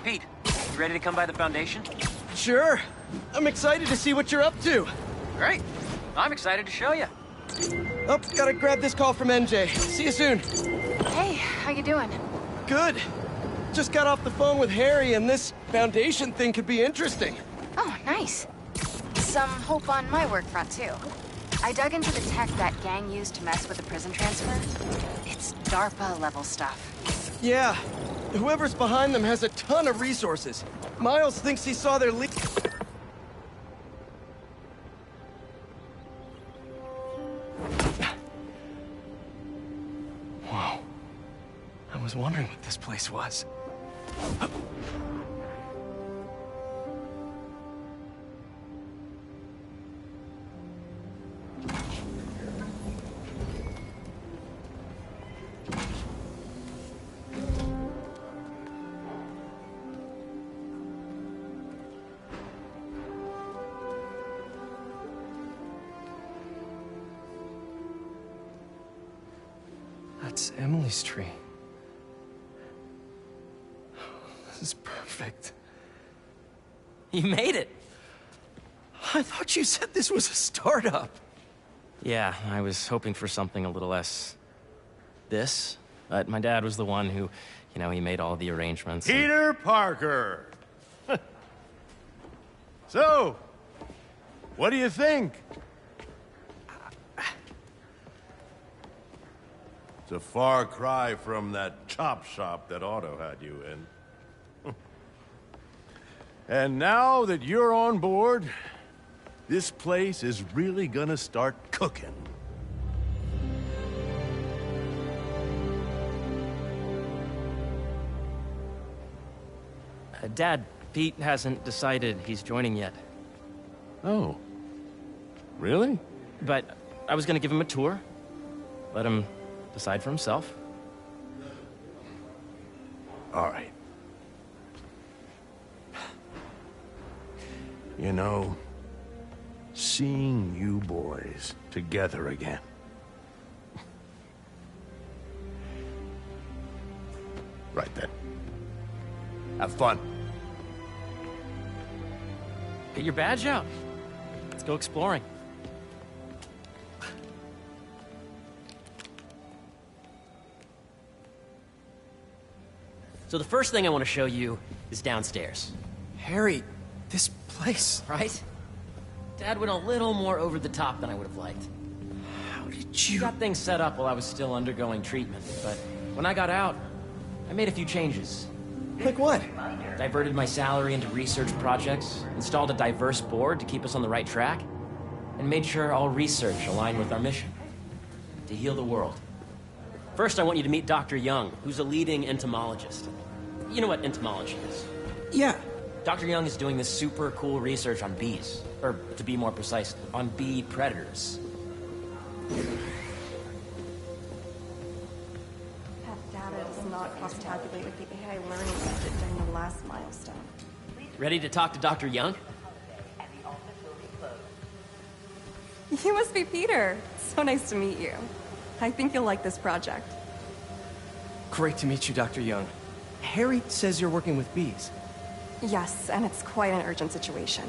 Pete, you ready to come by the Foundation? Sure. I'm excited to see what you're up to. Great. I'm excited to show you. Oh, gotta grab this call from NJ. See you soon. Hey, how you doing? Good. Just got off the phone with Harry, and this Foundation thing could be interesting. Oh, nice. Some hope on my work front, too. I dug into the tech that gang used to mess with the prison transfer. It's DARPA-level stuff. Yeah. Whoever's behind them has a ton of resources. Miles thinks he saw their leak. Whoa. I was wondering what this place was. That's Emily's tree. This is perfect. You made it. I thought you said this was a startup. Yeah, I was hoping for something a little less... this. But my dad was the one who, he made all the arrangements. Peter Parker! So, what do you think? It's a far cry from that chop shop that Otto had you in. And now that you're on board, this place is really gonna start cooking. Dad, Pete hasn't decided he's joining yet. Oh. Really? But I was gonna give him a tour. Let him decide for himself. All right. You know, seeing you boys together again. Right then. Have fun. Get your badge out. Let's go exploring. So the first thing I want to show you is downstairs. Harry, this place... Right? Dad went a little more over the top than I would have liked. How did He you... got things set up while I was still undergoing treatment, but when I got out, I made a few changes. Like what? Diverted my salary into research projects, installed a diverse board to keep us on the right track, and made sure all research aligned with our mission, to heal the world. First, I want you to meet Dr. Young, who's a leading entomologist. You know what entomology is? Yeah. Dr. Young is doing this super cool research on bees, or to be more precise, on bee predators. That data does not cross-tabulate with the AI learning budget during the last milestone. Ready to talk to Dr. Young? You must be Peter. So nice to meet you. I think you'll like this project. Great to meet you, Dr. Young. Harry says you're working with bees. Yes, and it's quite an urgent situation.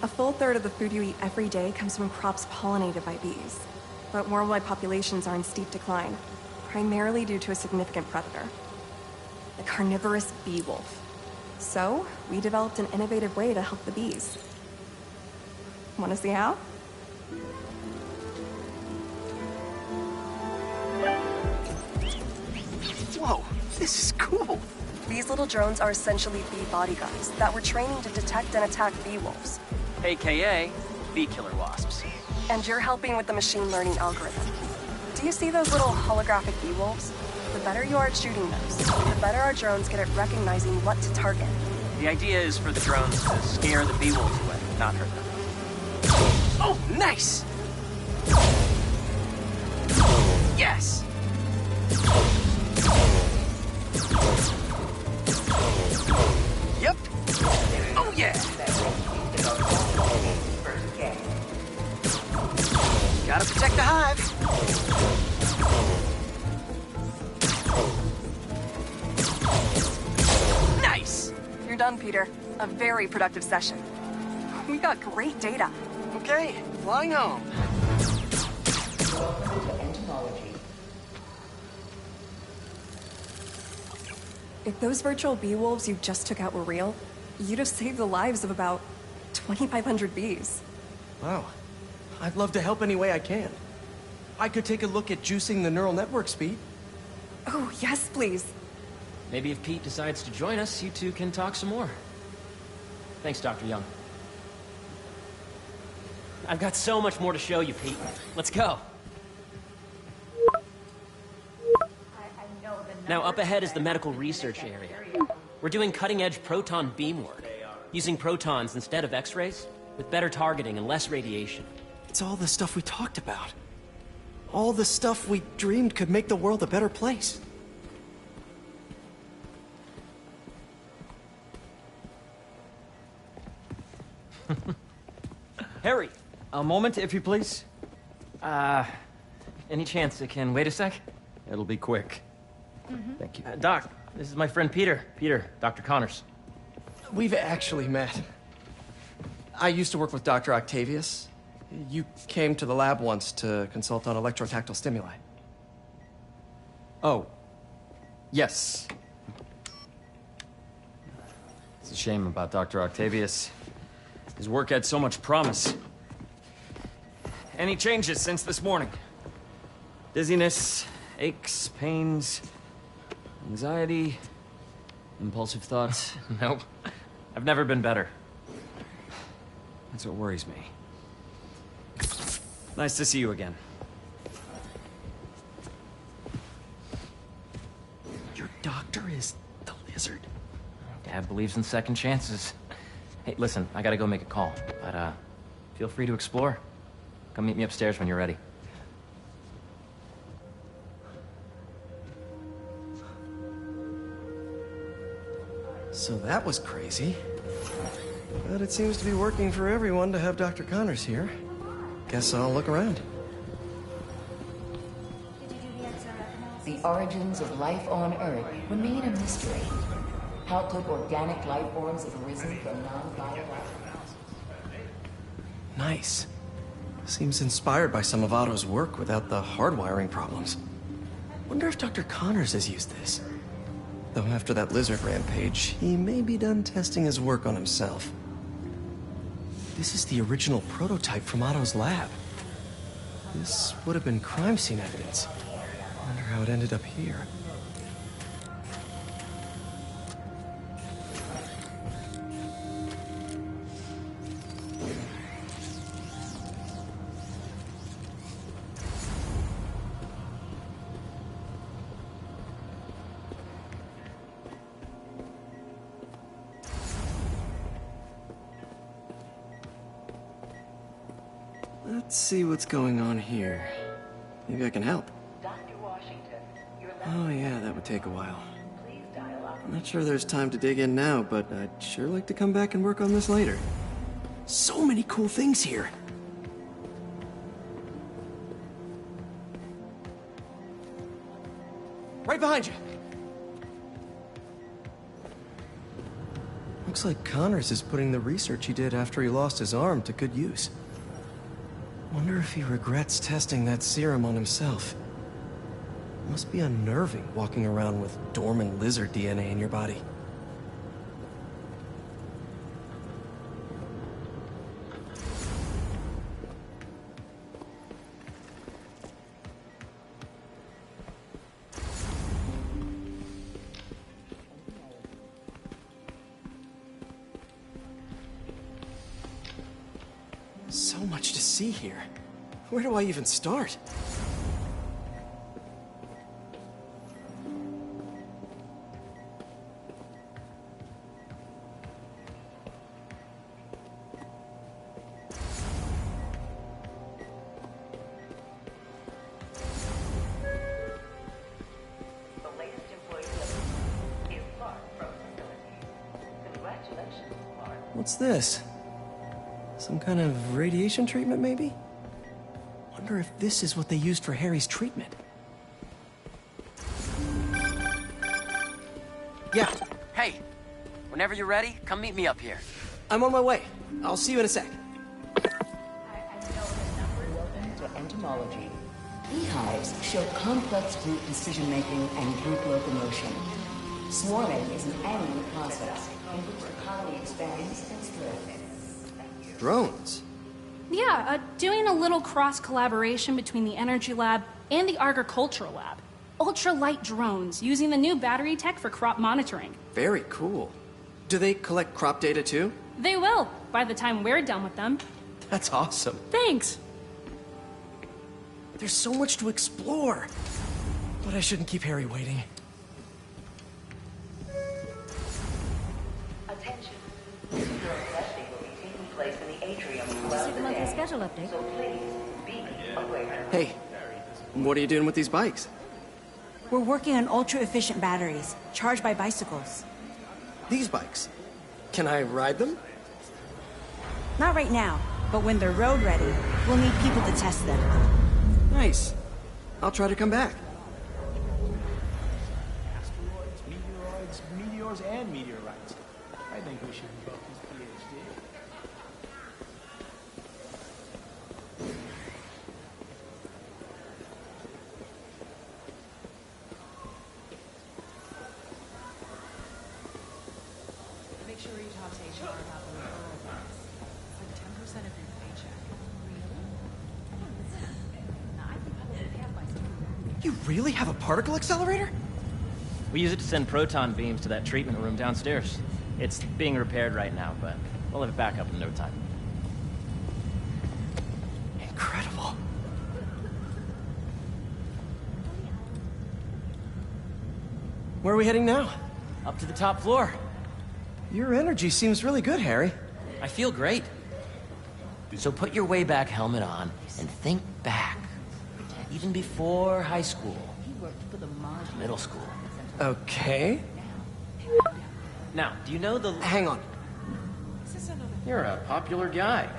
A full third of the food you eat every day comes from crops pollinated by bees. But worldwide populations are in steep decline, primarily due to a significant predator, the carnivorous bee wolf. So, we developed an innovative way to help the bees. Want to see how? Whoa, this is cool. These little drones are essentially bee bodyguards that were training to detect and attack bee wolves. AKA bee killer wasps. And you're helping with the machine learning algorithm. Do you see those little holographic bee wolves? The better you are at shooting those, the better our drones get at recognizing what to target. The idea is for the drones to scare the bee wolves away, not hurt them. Oh, nice! Yes! Yep. Oh, yeah! Gotta protect the hive. done, Peter. A very productive session. We got great data. Okay, flying home. If those virtual bee wolves you just took out were real, you'd have saved the lives of about 2,500 bees. Wow. I'd love to help any way I can. I could take a look at juicing the neural network speed. Oh, yes, please. Maybe if Pete decides to join us, you two can talk some more. Thanks, Dr. Young. I've got so much more to show you, Pete. Let's go. Now, up ahead is the medical research area. We're doing cutting-edge proton beam work, using protons instead of X-rays, with better targeting and less radiation. It's all the stuff we talked about. All the stuff we dreamed could make the world a better place. Harry! A moment, if you please. Any chance it can wait a sec? It'll be quick. Thank you. Doc, this is my friend Peter. Peter, Dr. Connors. We've actually met. I used to work with Dr. Octavius. You came to the lab once to consult on electrotactile stimuli. Oh. Yes. It's a shame about Dr. Octavius. His work had so much promise. Any changes since this morning? Dizziness, aches, pains, anxiety, impulsive thoughts. Nope. I've never been better. That's what worries me. Nice to see you again. Your doctor is the lizard? Dad believes in second chances. Hey, listen, I gotta go make a call, but feel free to explore. Come meet me upstairs when you're ready. So that was crazy. But it seems to be working for everyone to have Dr. Connors here. Guess I'll look around. The origins of life on Earth remain a mystery. How could organic life forms have arisen from non-biological? Nice. Seems inspired by some of Otto's work without the hardwiring problems. Wonder if Dr. Connors has used this. Though after that lizard rampage, he may be done testing his work on himself. This is the original prototype from Otto's lab. This would have been crime scene evidence. Wonder how it ended up here. Let's see what's going on here. Maybe I can help. Dr. Washington, your Oh yeah, that would take a while. please dial up. I'm not sure there's time to dig in now, but I'd sure like to come back and work on this later. So many cool things here. Right behind you. Looks like Connors is putting the research he did after he lost his arm to good use. Wonder if he regrets testing that serum on himself. Must be unnerving walking around with dormant lizard DNA in your body. So much to see here. Where do I even start? The latest employee is Clark from facility. Congratulations, Clark. What's this? Some kind of radiation treatment, maybe? Wonder if this is what they used for Harry's treatment. Yeah, hey. Whenever you're ready, come meet me up here. I'm on my way. I'll see you in a sec. Welcome to entomology. Beehives show complex group decision-making and group locomotion. Swarming is an annual process in which the colony expands and spreads. Drones? Yeah, doing a little cross-collaboration between the Energy Lab and the Agricultural Lab. Ultralight drones using the new battery tech for crop monitoring. Very cool. Do they collect crop data too? They will, by the time we're done with them. That's awesome. Thanks. There's so much to explore. But I shouldn't keep Harry waiting. Attention. This drone testing will be taking place in the atrium throughout the day. Schedule update. So please, be aware. Hey, what are you doing with these bikes? We're working on ultra-efficient batteries, charged by bicycles. These bikes? Can I ride them? Not right now, but when they're road ready, we'll need people to test them. Nice. I'll try to come back. Asteroids, meteors, and meteorites. I think we should invoke his PhD. Make sure you talk to HR about the referral bonus. It's like 10% of your paycheck. You really have a particle accelerator? We use it to send proton beams to that treatment room downstairs. It's being repaired right now, but we'll have it back up in no time. Incredible. Where are we heading now? Up to the top floor. Your energy seems really good, Harry. I feel great. So put your way back helmet on and think back. Even before high school. Middle school. Okay. Now, do you know the... Hang on. You're a popular guy.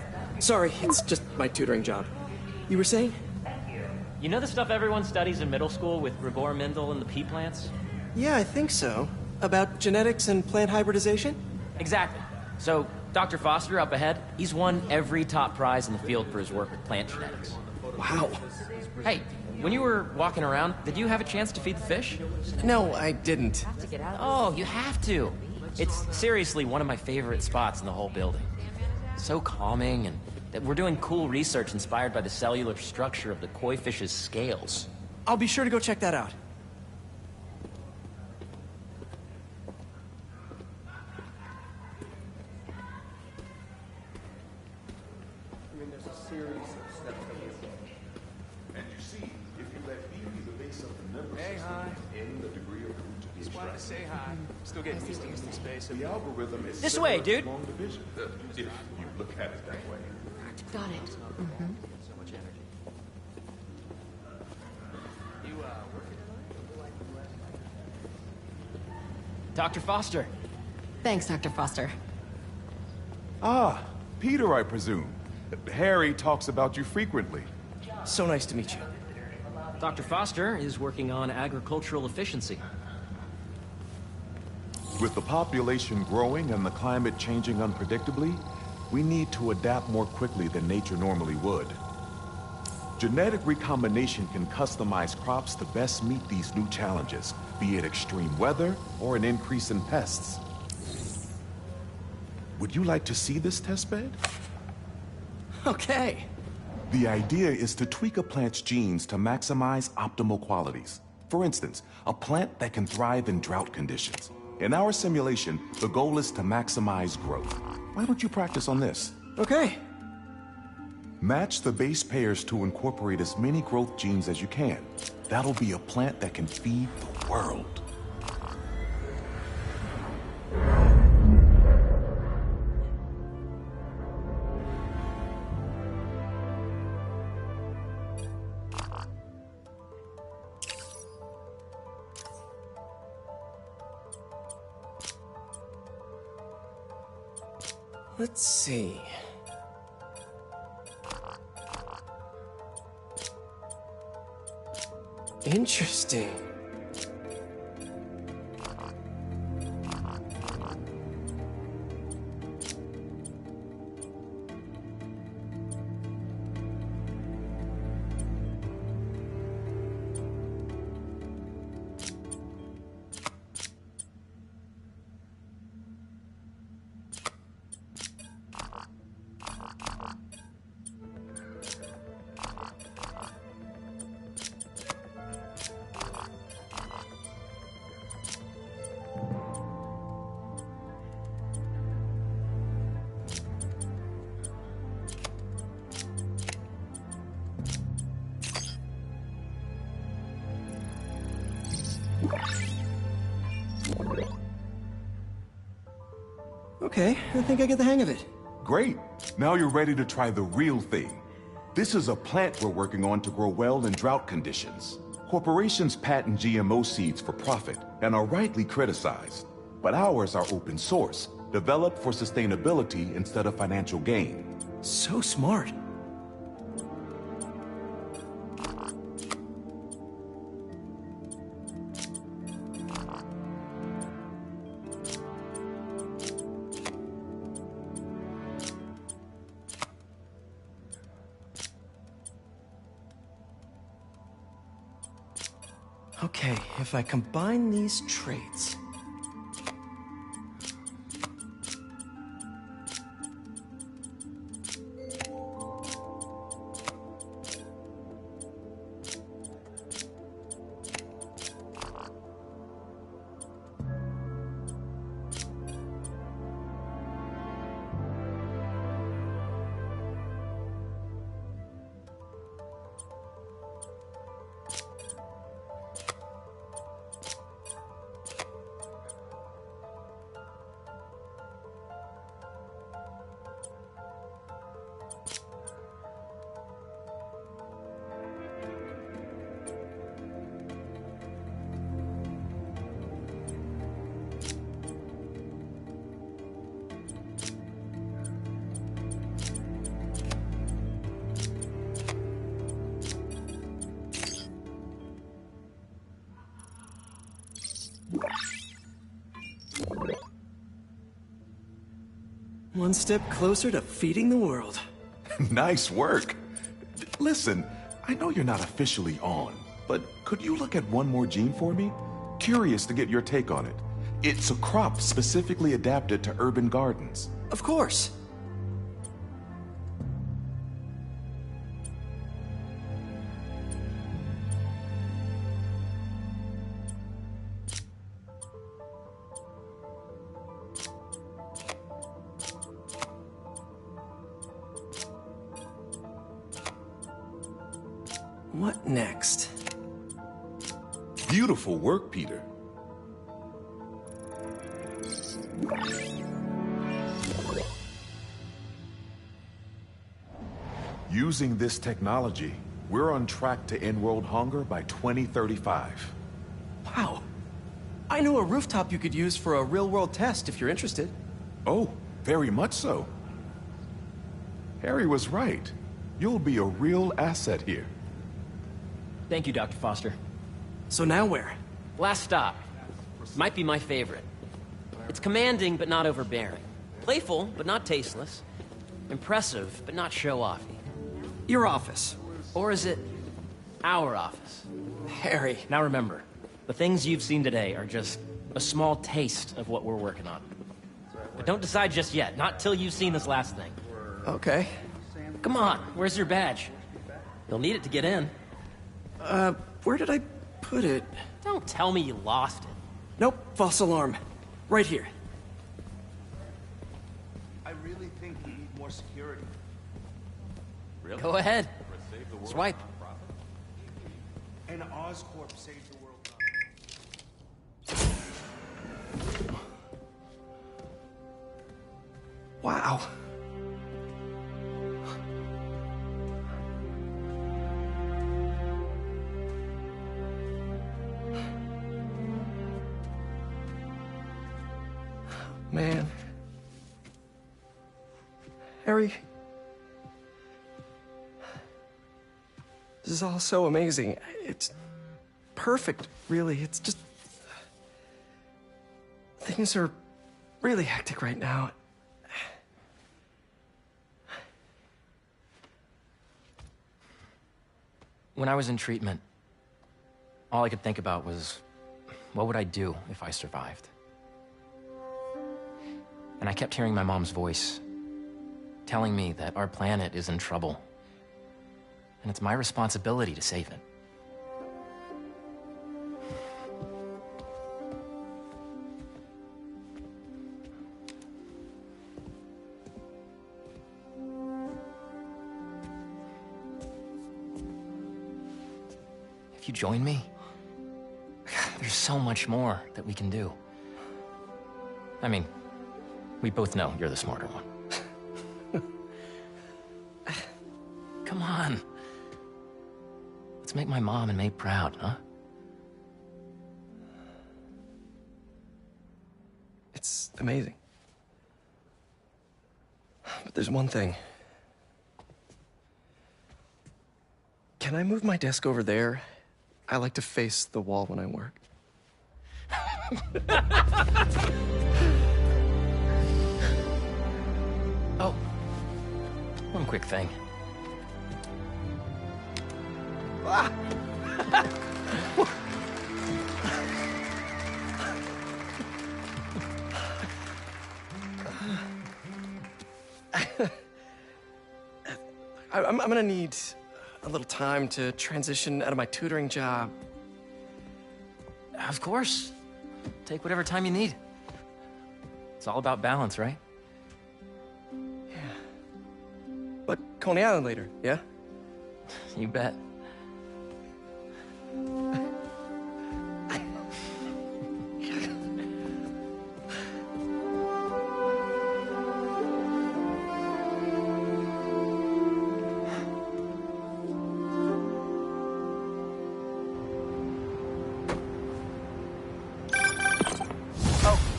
Sorry, it's just my tutoring job. You were saying? You know the stuff everyone studies in middle school with Gregor Mendel and the pea plants? Yeah, I think so. About genetics and plant hybridization? Exactly. So, Dr. Foster up ahead, he's won every top prize in the field for his work with plant genetics. Wow. Hey, when you were walking around, did you have a chance to feed the fish? No, I didn't. Oh, you have to. It's seriously one of my favorite spots in the whole building. So calming, and that we're doing cool research inspired by the cellular structure of the koi fish's scales. I'll be sure to go check that out. Hey, hi. Just wanted to say hi. Still getting used to this new space. The algorithm is This way, dude. long division, if you look at it that way. Got it. So much energy. You, working tonight? Dr. Foster. Thanks, Dr. Foster. Ah, Peter, I presume. Harry talks about you frequently. So nice to meet you. Dr. Foster is working on agricultural efficiency. With the population growing and the climate changing unpredictably, we need to adapt more quickly than nature normally would. Genetic recombination can customize crops to best meet these new challenges, be it extreme weather or an increase in pests. Would you like to see this testbed? Okay. The idea is to tweak a plant's genes to maximize optimal qualities. For instance, a plant that can thrive in drought conditions. In our simulation, the goal is to maximize growth. Why don't you practice on this? Okay. Match the base pairs to incorporate as many growth genes as you can. That'll be a plant that can feed the world. Let's see. Interesting. Okay, I think I get the hang of it. Great. Now you're ready to try the real thing. This is a plant we're working on to grow well in drought conditions. Corporations patent GMO seeds for profit and are rightly criticized. But ours are open source, developed for sustainability instead of financial gain. So smart. Okay, if I combine these traits... One step closer to feeding the world. Nice work. Listen, I know you're not officially on, but could you look at one more gene for me? Curious to get your take on it. It's a crop specifically adapted to urban gardens. Of course. What next? Beautiful work, Peter. Using this technology, we're on track to end world hunger by 2035. Wow. I know a rooftop you could use for a real-world test if you're interested. Oh, very much so. Harry was right. You'll be a real asset here. Thank you, Dr. Foster. So now where? Last stop. Might be my favorite. It's commanding, but not overbearing. Playful, but not tasteless. Impressive, but not show-offy. Your office. Or is it our office? Harry. Now remember, the things you've seen today are just a small taste of what we're working on. But don't decide just yet, not till you've seen this last thing. Okay. Come on, where's your badge? You'll need it to get in. Where did I put it? Don't tell me you lost it. Nope, false alarm. Right here. I really think we need more security. Really? Go ahead. Swipe. And Oscorp saved the world. Wow. Man. Harry. This is all so amazing. It's perfect, really. It's just... Things are really hectic right now. When I was in treatment, all I could think about was, what would I do if I survived? And I kept hearing my mom's voice, telling me that our planet is in trouble. And it's my responsibility to save it. If you join me, there's so much more that we can do. I mean, we both know you're the smarter one. Come on. Let's make my mom and May proud, huh? It's amazing. But there's one thing. Can I move my desk over there? I like to face the wall when I work. Oh, one quick thing. Ah! I'm gonna need a little time to transition out of my tutoring job. Of course. Take whatever time you need. It's all about balance, right? Yeah. But Coney Island later, yeah? You bet.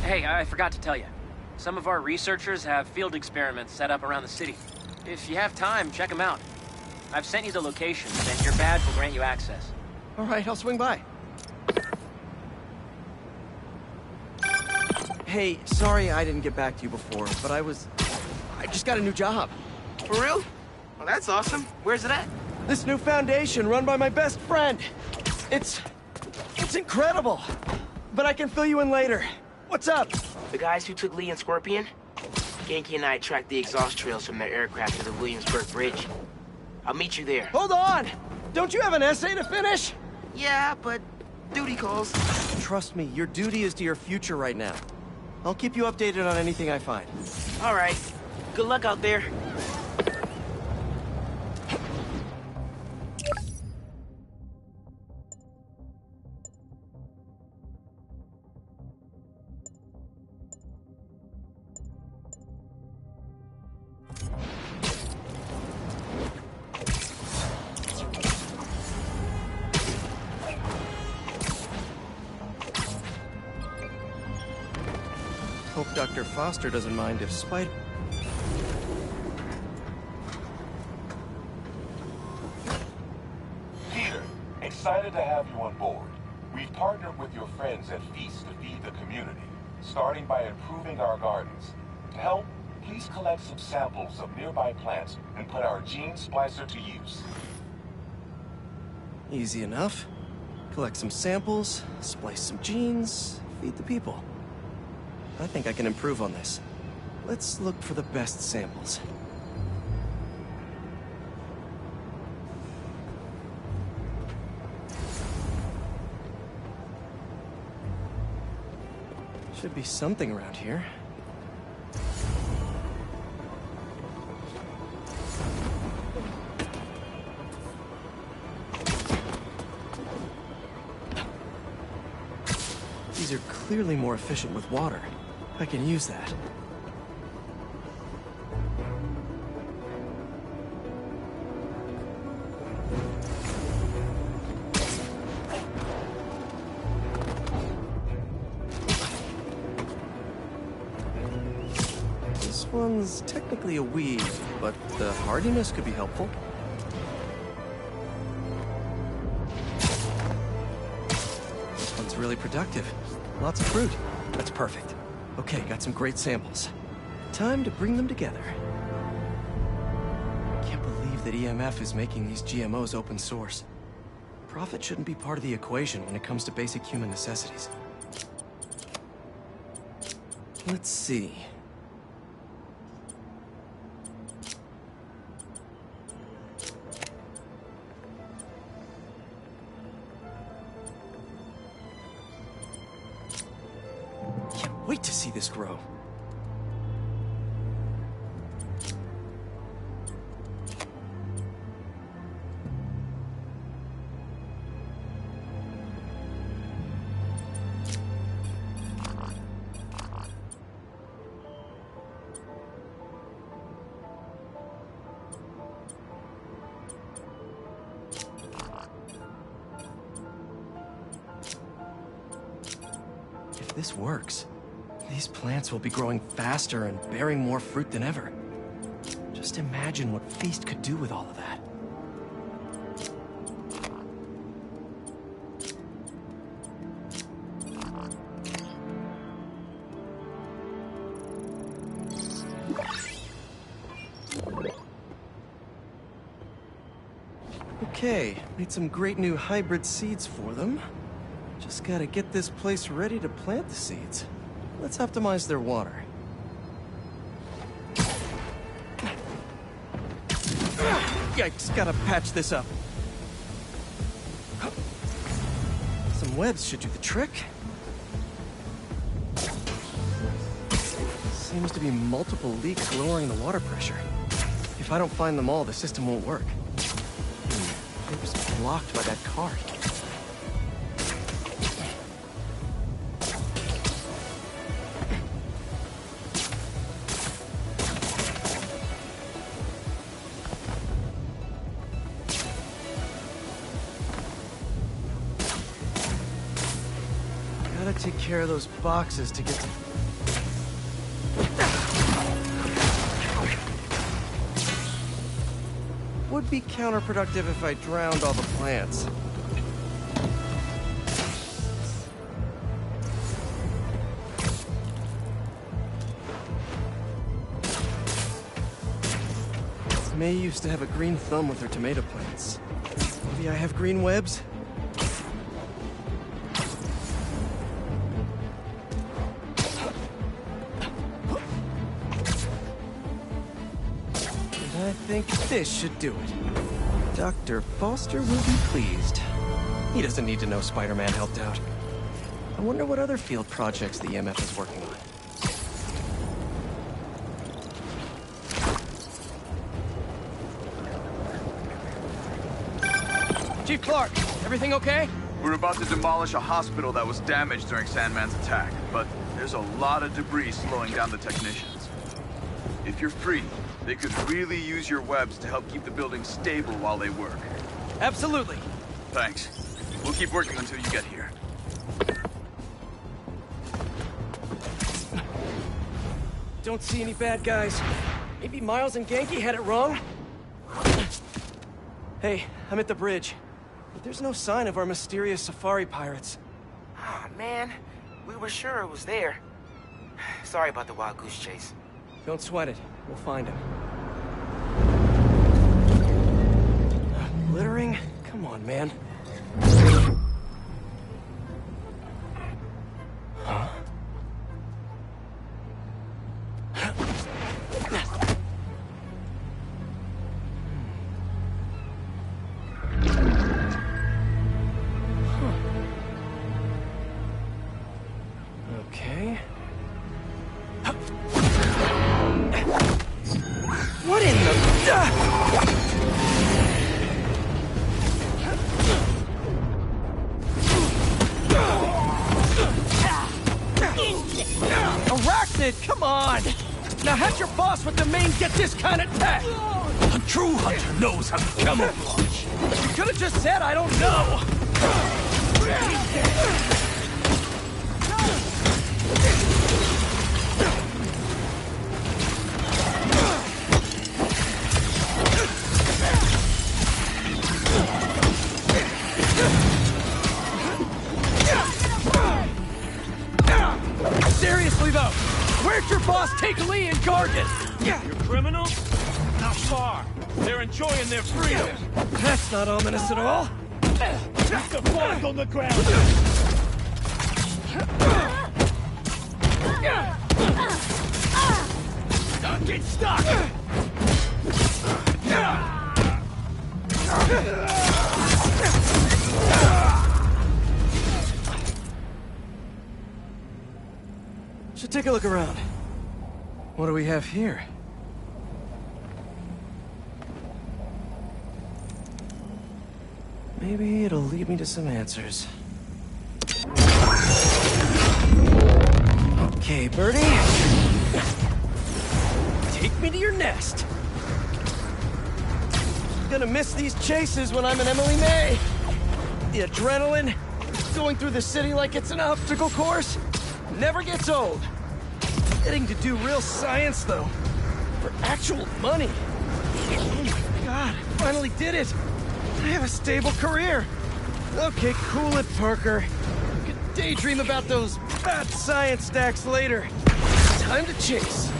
Hey, I forgot to tell you. Some of our researchers have field experiments set up around the city. If you have time, check them out. I've sent you the locations, and your badge will grant you access. All right, I'll swing by. Hey, sorry I didn't get back to you before, but I just got a new job. For real? Well, that's awesome. Where's it at? This new foundation run by my best friend. It's incredible. But I can fill you in later. What's up? The guys who took Lee and Scorpion? Genki and I tracked the exhaust trails from their aircraft to the Williamsburg Bridge. I'll meet you there. Hold on! Don't you have an essay to finish? Yeah, but duty calls. Trust me, your duty is to your future right now. I'll keep you updated on anything I find. All right. Good luck out there. Hope Dr. Foster doesn't mind if Spider... Peter, excited to have you on board. We've partnered with your friends at Feast to feed the community, starting by improving our gardens. To help, please collect some samples of nearby plants and put our gene splicer to use. Easy enough. Collect some samples, splice some genes, feed the people. I think I can improve on this. Let's look for the best samples. Should be something around here. These are clearly more efficient with water. I can use that. This one's technically a weed, but the hardiness could be helpful. This one's really productive. Lots of fruit. That's perfect. Okay, got some great samples. Time to bring them together. Can't believe that EMF is making these GMOs open source. Profit shouldn't be part of the equation when it comes to basic human necessities. Let's see. Wait to see this grow. If this works, these plants will be growing faster and bearing more fruit than ever. Just imagine what Feast could do with all of that. Okay, made some great new hybrid seeds for them. Just gotta get this place ready to plant the seeds. Let's optimize their water. Yikes, gotta patch this up. Some webs should do the trick. Seems to be multiple leaks lowering the water pressure. If I don't find them all, the system won't work. It was blocked by that cart. Gotta take care of those boxes to get to... Would be counterproductive if I drowned all the plants. May used to have a green thumb with her tomato plants. Maybe I have green webs? I think this should do it. Dr. Foster will be pleased. He doesn't need to know Spider-Man helped out. I wonder what other field projects the EMF is working on. Chief Clark, everything okay? We're about to demolish a hospital that was damaged during Sandman's attack, but there's a lot of debris slowing down the technicians. If you're free, they could really use your webs to help keep the building stable while they work. Absolutely. Thanks. We'll keep working until you get here. Don't see any bad guys. Maybe Miles and Genki had it wrong? Hey, I'm at the bridge. But there's no sign of our mysterious safari pirates. Ah, man. We were sure it was there. Sorry about the wild goose chase. Don't sweat it. We'll find him. Littering? Come on, man. Huh? Okay. What in the... Arachnid, come on! Now how'd your boss with the main get this kind of tech? A true hunter knows how to camouflage. You could have just said I don't know! Seriously though, where'd your boss take Lee and Gargan? Your criminals? Not far. They're enjoying their freedom. That's not ominous at all. Keep the flag on the ground. Don't get stuck. Should take a look around. What do we have here? Maybe it'll lead me to some answers. Okay, Birdie. Take me to your nest. Gonna miss these chases when I'm in Emily May. The adrenaline, going through the city like it's an obstacle course. Never gets old. Getting to do real science, though. For actual money. Oh my god, I finally did it! I have a stable career! Okay, cool it, Parker. I can daydream about those fat science stacks later. Time to chase.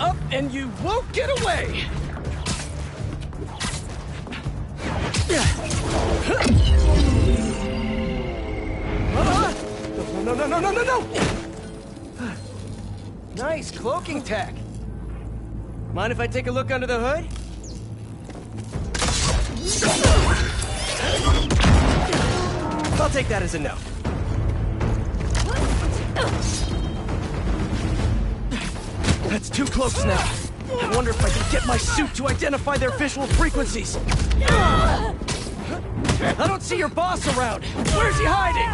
Up, and you won't get away! No! Nice cloaking tech. Mind if I take a look under the hood? I'll take that as a no. That's 2 cloaks now. I wonder if I can get my suit to identify their visual frequencies. I don't see your boss around. Where's he hiding?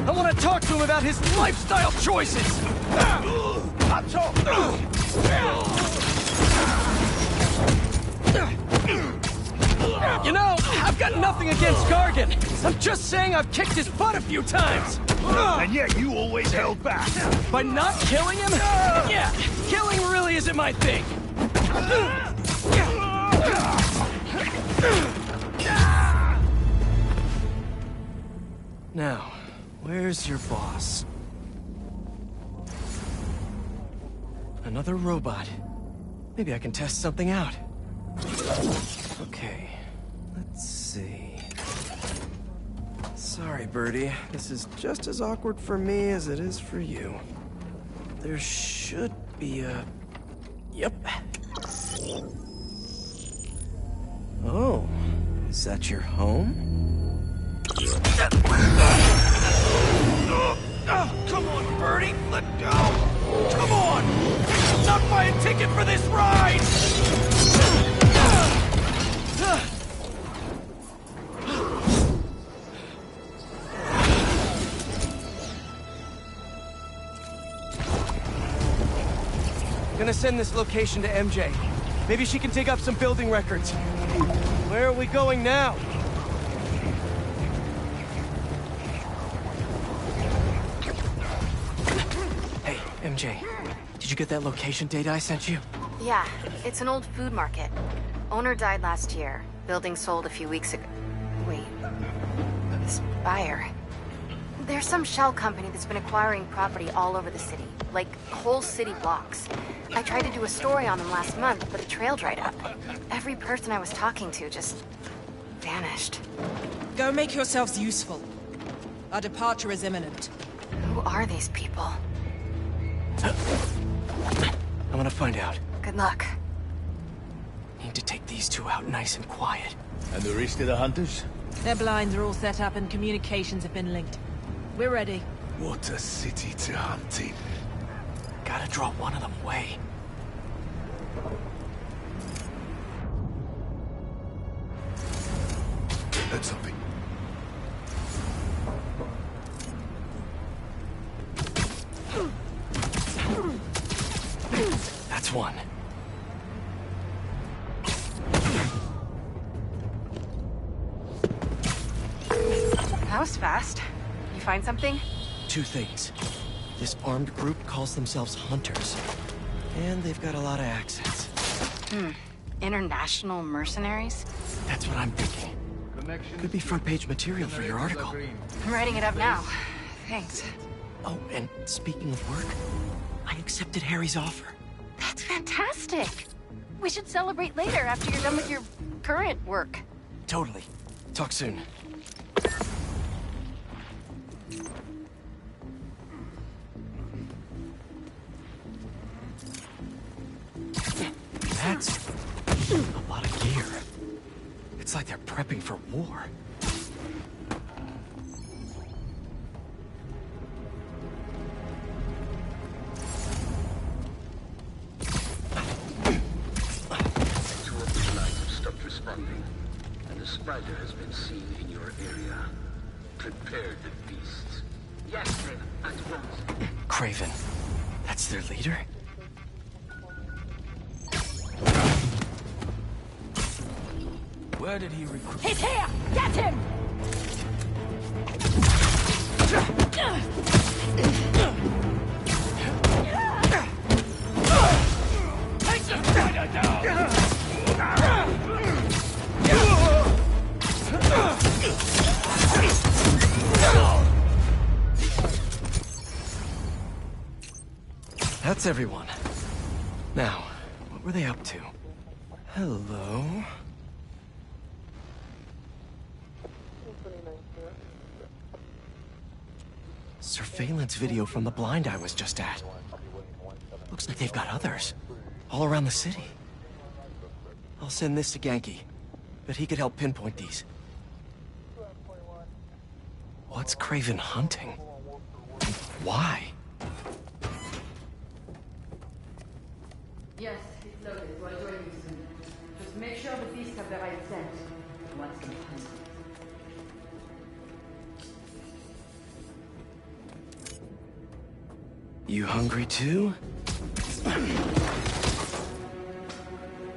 I want to talk to him about his lifestyle choices. You know, I've got nothing against Gargan. I'm just saying I've kicked his butt a few times. And yet you always held back. By not killing him? Yeah, killing really isn't my thing. Now, where's your boss? Another robot. Maybe I can test something out. Okay, let's see. Sorry, Birdie. This is just as awkward for me as it is for you. There should be a... Yep. Oh, is that your home? Oh, come on, Birdie, let go! Come on! Not buy a ticket for this ride! Gonna send this location to MJ. Maybe she can dig up some building records. Where are we going now? Hey, MJ. Did you get that location data I sent you? Yeah, it's an old food market. Owner died last year. Building sold a few weeks ago. Wait. This buyer. There's some shell company that's been acquiring property all over the city. Like, whole city blocks. I tried to do a story on them last month, but the trail dried up. Every person I was talking to just... vanished. Go make yourselves useful. Our departure is imminent. Who are these people? I'm gonna find out. Good luck. Need to take these 2 out nice and quiet. And the rest of the hunters? Their blinds are all set up and communications have been linked. We're ready. What a city to hunt in. Gotta draw one of them away. Heard something. That's one. That was fast. You find something? 2 things. This armed group calls themselves Hunters. And they've got a lot of accents. International mercenaries? That's what I'm thinking. Could be front page material for your article. I'm writing it up now. Thanks. Oh, and speaking of work, I accepted Harry's offer. That's fantastic. We should celebrate later after you're done with your current work. Totally. Talk soon. That's a lot of gear. It's like they're prepping for war. spider has been seen in your area. Prepare the beasts. Yes, Craven, at once. Craven. That's their leader? Where did he recruit? He's here! Get him! Take the spider down! That's everyone. Now, what were they up to? Hello? Surveillance video from the blind I was just at. Looks like they've got others. All around the city. I'll send this to Genki. But he could help pinpoint these. What's Craven hunting? Why? Yes, it's loaded. We'll join you soon. Just make sure the beasts have the right scent. Once them hungry. You hungry too?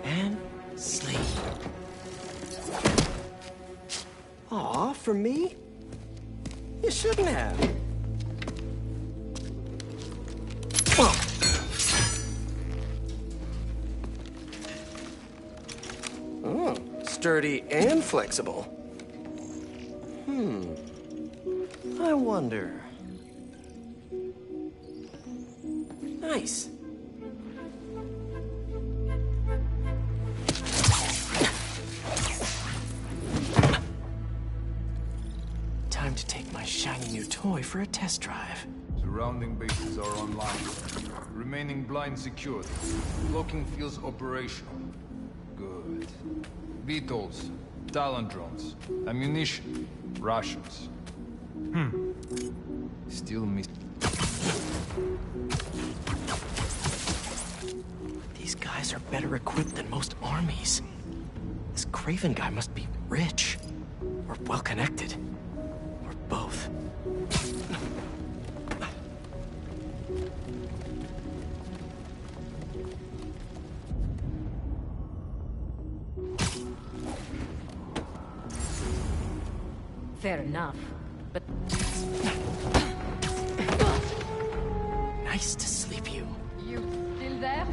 And sleep. Aw, for me? You shouldn't have. Oh, sturdy and flexible. I wonder. Nice. Time to take my shiny new toy for a test drive. Surrounding bases are online. Remaining blind secured. Cloaking fields operational. Good. VTOLs, Talon drones, ammunition, rations. Still miss. These guys are better equipped than most armies. This Craven guy must be rich, or well-connected, or both. Fair enough, but... Nice to sleep you. You still there?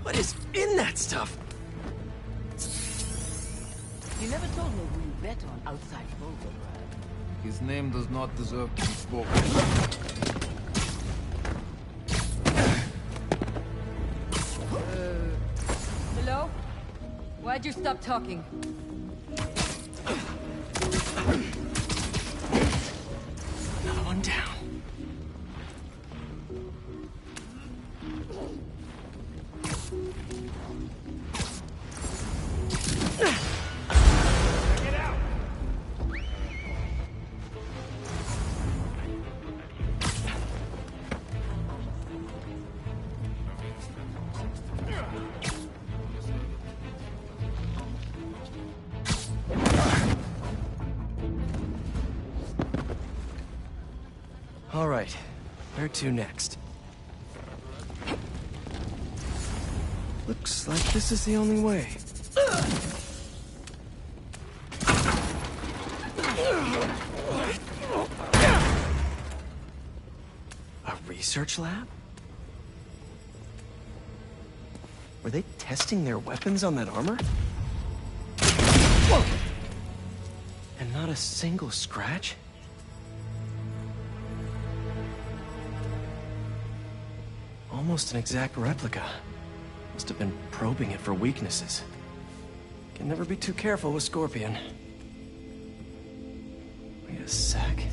What is in that stuff? You never told me who you bet on outside Volgograd. His name does not deserve to be spoken. Hello? Why'd you stop talking? Another one down. All right, where to next? Looks like this is the only way. A research lab? Were they testing their weapons on that armor? Whoa! And not a single scratch? Almost an exact replica. Must have been probing it for weaknesses. Can never be too careful with Scorpion. Wait a sec.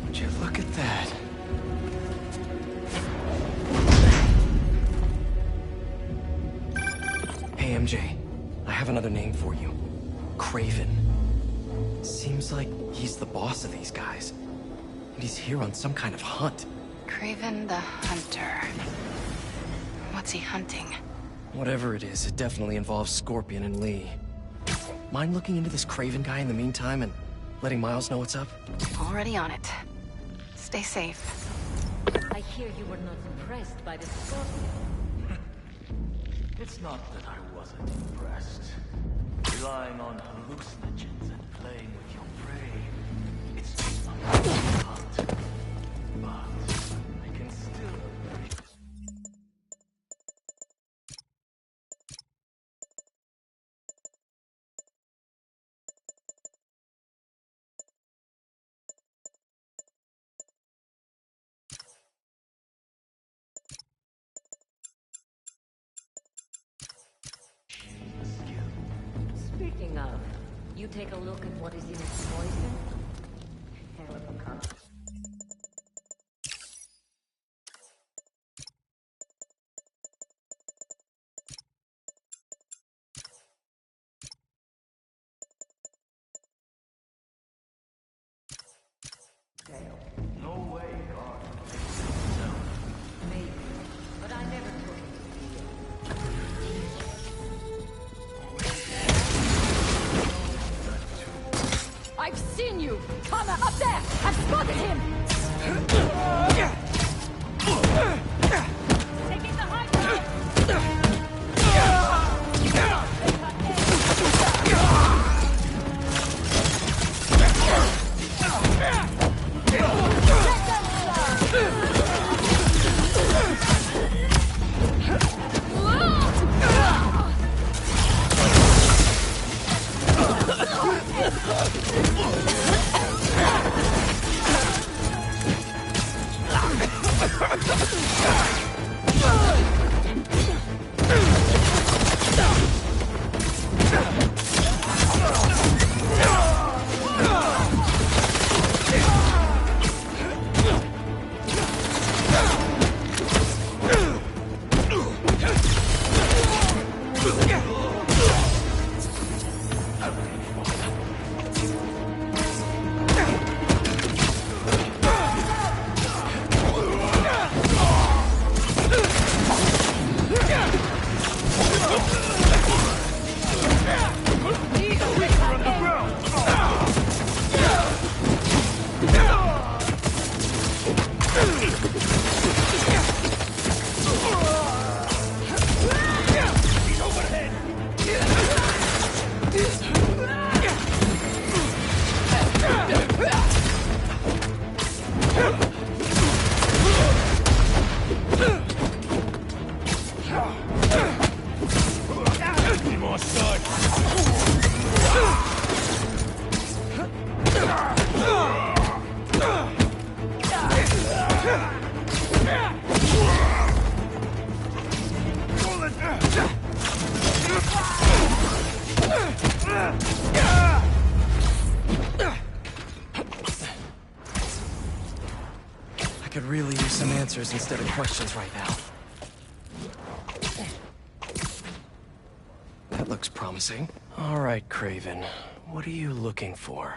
Would you look at that? MJ, I have another name for you. Craven. Seems like he's the boss of these guys. And he's here on some kind of hunt. Craven the Hunter. What's he hunting? Whatever it is, it definitely involves Scorpion and Lee. Mind looking into this Craven guy in the meantime and letting Miles know what's up? Already on it. Stay safe. I hear you were not impressed by the Scorpion. It's not that I wasn't impressed. Relying on hallucinogens and playing with your prey. It's just not hunt. But I can still appreciate. Speaking of, you take a look at what is in its poison? Hell of a cup. No way, God. Maybe, but I never took it to I've seen you! Come up there! I've spotted him! Taking the high ground! I could really use some answers instead of questions right now. That looks promising. All right, Craven. What are you looking for?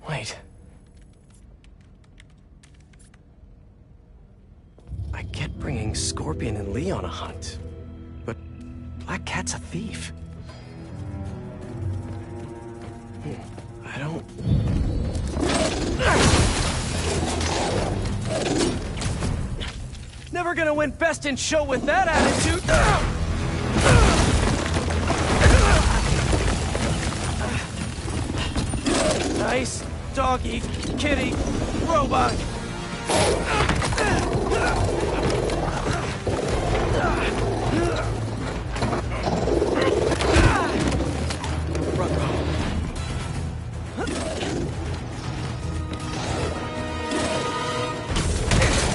Wait. I get bringing Scorpion and Lee on a hunt, but Black Cat's a thief. I don't... Never gonna win Best in Show with that attitude! Nice doggy, kitty, robot!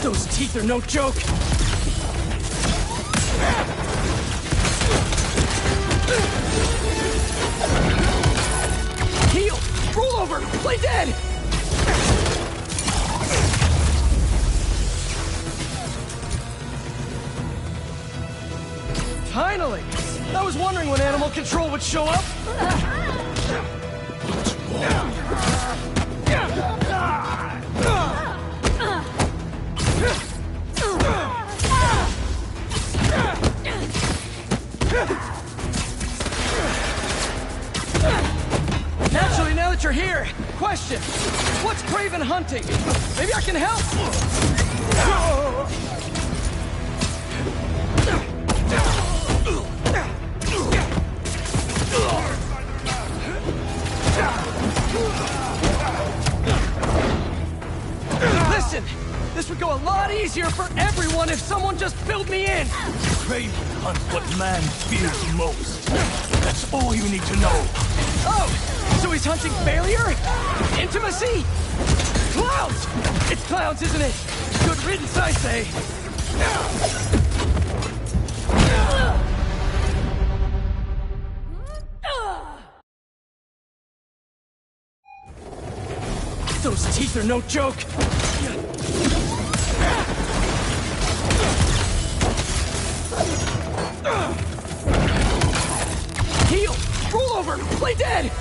Those teeth are no joke! Heal! Roll over! Play dead! Finally! I was wondering when animal control would show up. Naturally, now that you're here, question: what's Craven hunting? Maybe I can help. Listen, this would go a lot easier for everyone if someone just filled me in. Craven hunts what man fears most. That's all you need to know. Oh, so he's hunting failure? Intimacy? Clowns! It's clowns, isn't it? Good riddance, I say. Those teeth are no joke. Heal! Roll over! Play dead!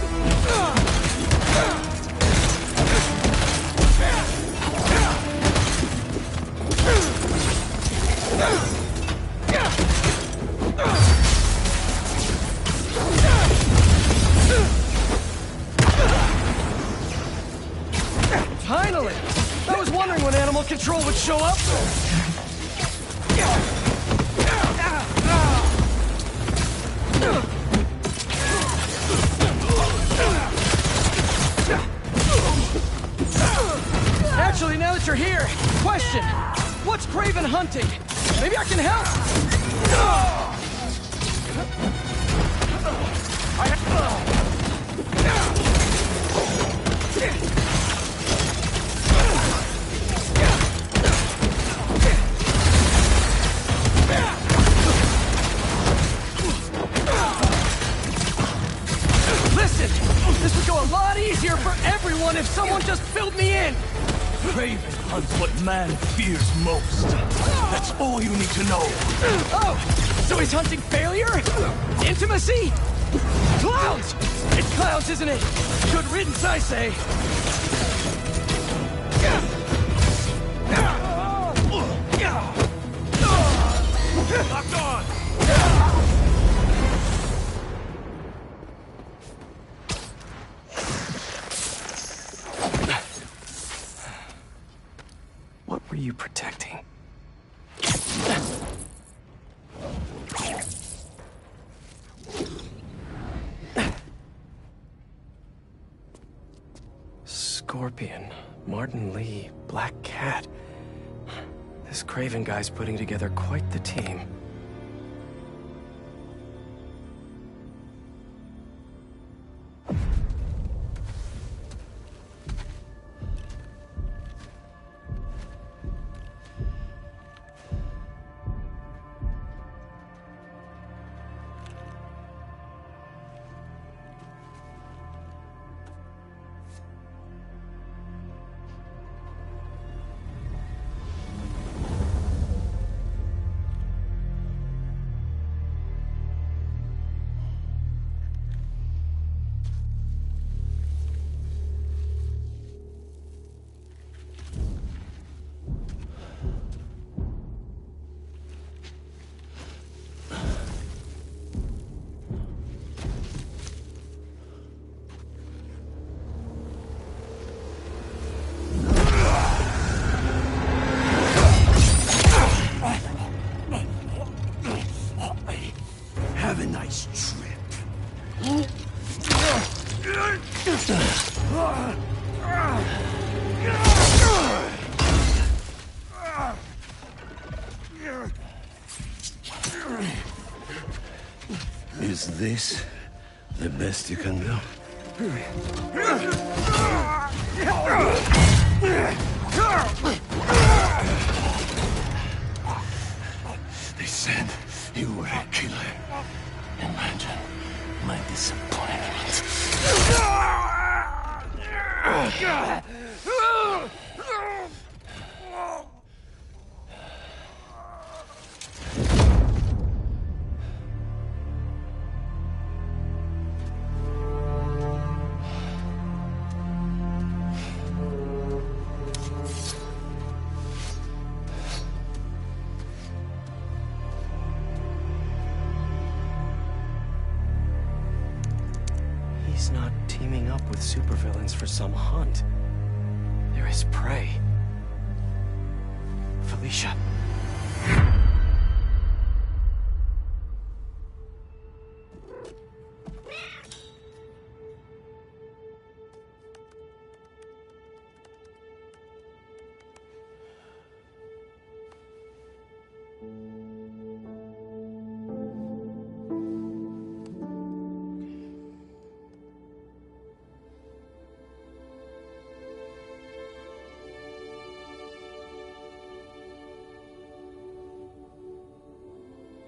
Finally! I was wondering when animal control would show up. Actually, now that you're here, question: what's Craven hunting? Maybe I can help. Listen, this would go a lot easier for everyone if someone just filled me in. Craven hunts what man fears most. That's all you need to know. Oh, so he's hunting failure? Intimacy? Clowns! It's clowns, isn't it? Good riddance, I say. Locked on! What were you protecting? Scorpion, Martin Lee, Black Cat. This Craven guy's putting together quite the team. Have a nice trip. Is this the best you can do? They said you were a killer. Imagine my disappointment. with supervillains for some hunt. There is prey. Felicia.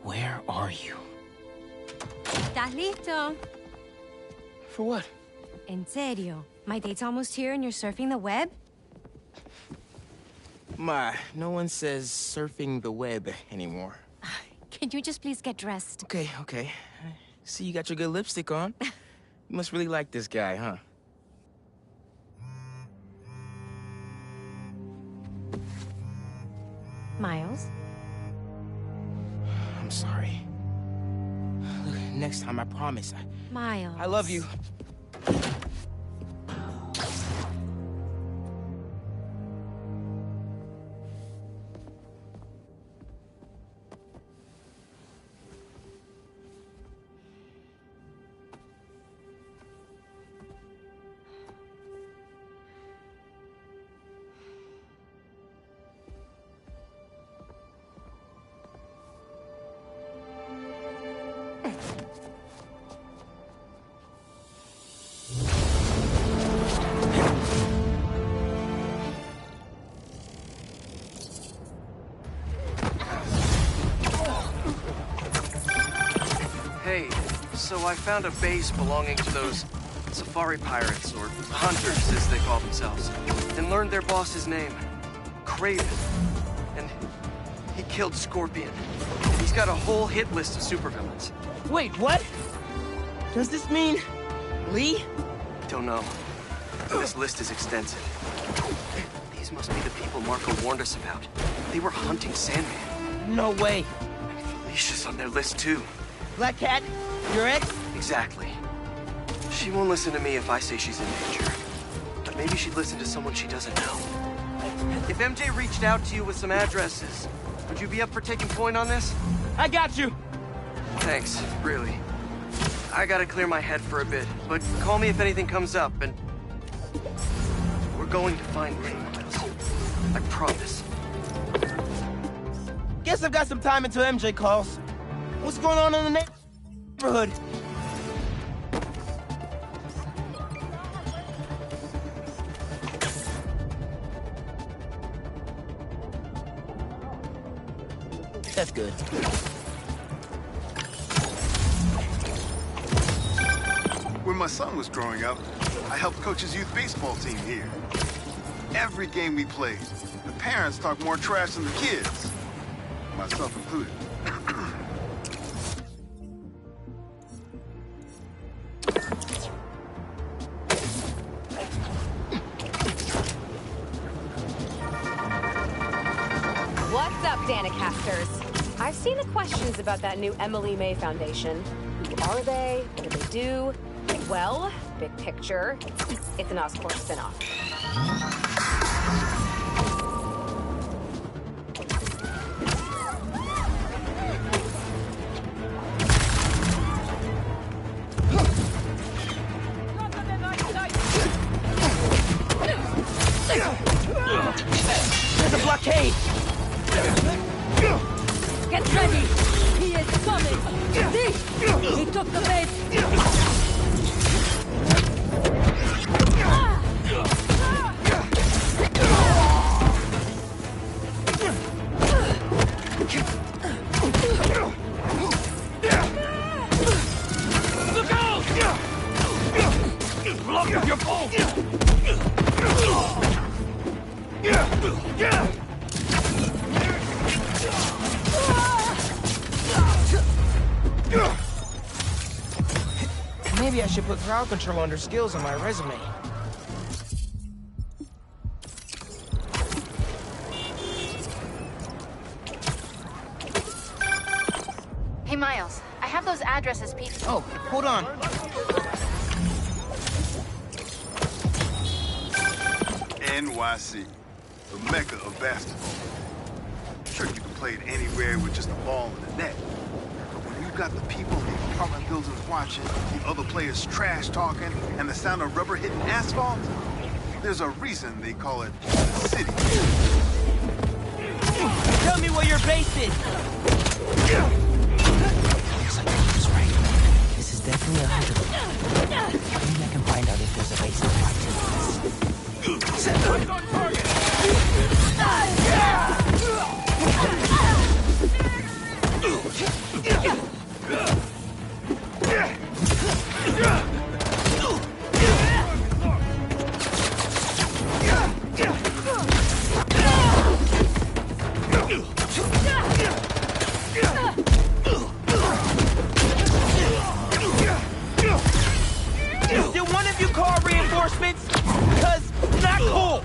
Where are you? ¿Estás listo? For what? En serio? My date's almost here and you're surfing the web? Ma, no one says surfing the web anymore. Can you just please get dressed? Okay, okay. See, you got your good lipstick on. You must really like this guy, huh? Miles? I'm sorry. Look, next time, I promise. Miles. I love you. Hey, so I found a base belonging to those safari pirates, or hunters as they call themselves, and learned their boss's name, Kraven. And he killed Scorpion. He's got a whole hit list of supervillains. Wait, what? Does this mean Lee? Don't know. This list is extensive. These must be the people Marco warned us about. They were hunting Sandman. No way. Felicia's on their list too. Black Cat? Your ex? Exactly. She won't listen to me if I say she's in danger. But maybe she'd listen to someone she doesn't know. If MJ reached out to you with some addresses, would you be up for taking point on this? I got you! Thanks, really. I gotta clear my head for a bit, but call me if anything comes up, and... we're going to find Lee, Miles. I promise. Guess I've got some time until MJ calls. What's going on in the neighborhood? That's good. When my son was growing up, I helped coach his youth baseball team here. Every game we played, the parents talked more trash than the kids, myself included. What's up, Danicasters? I've seen the questions about that new Emily May Foundation. Who are they? What do they do? Well, big picture, it's an Oscorp spinoff. There's a blockade! Get ready! He is coming! See? He took the base! Look out! Block up your bow! Maybe I should put crowd control under skills on my resume. Hey, Miles, I have those addresses, Pete. Oh, hold on. NYC, the mecca of basketball. Sure, you can play it anywhere with just a ball and a net. But when you've got the people in the apartment buildings watching, the other players trash talking, and the sound of rubber hitting asphalt, there's a reason they call it the city. Tell me where your base is! Looks like he was right. This is definitely a hunter. Maybe I can find out if there's a base in 5 minutes. What's on target? Did one of you call reinforcements? Because not cool!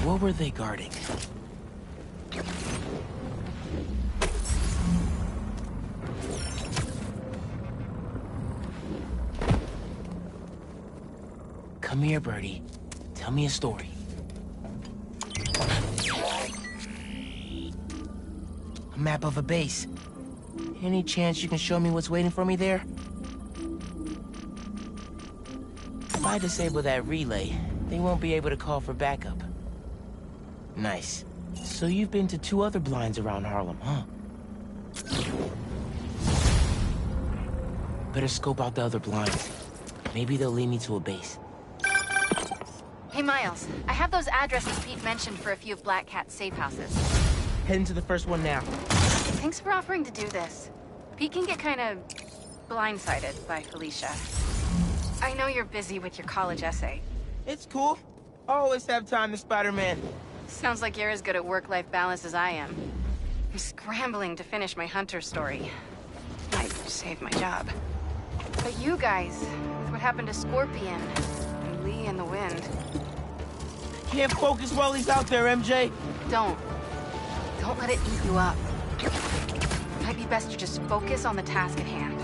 What were they guarding? Come here, Birdie. Tell me a story. A map of a base. Any chance you can show me what's waiting for me there? If I disable that relay, they won't be able to call for backup. Nice. So you've been to 2 other blinds around Harlem, huh? Better scope out the other blinds. Maybe they'll lead me to a base. Hey, Miles. I have those addresses Pete mentioned for a few of Black Cat's safe houses. Heading to the first one now. Thanks for offering to do this. Pete can get kind of blindsided by Felicia. I know you're busy with your college essay. It's cool. Always have time to Spider-Man. Sounds like you're as good at work-life balance as I am. I'm scrambling to finish my Hunter story. Might save my job. But you guys, with what happened to Scorpion, and Lee and the Wind... Can't focus while he's out there, MJ. Don't let it eat you up. Might be best to just focus on the task at hand.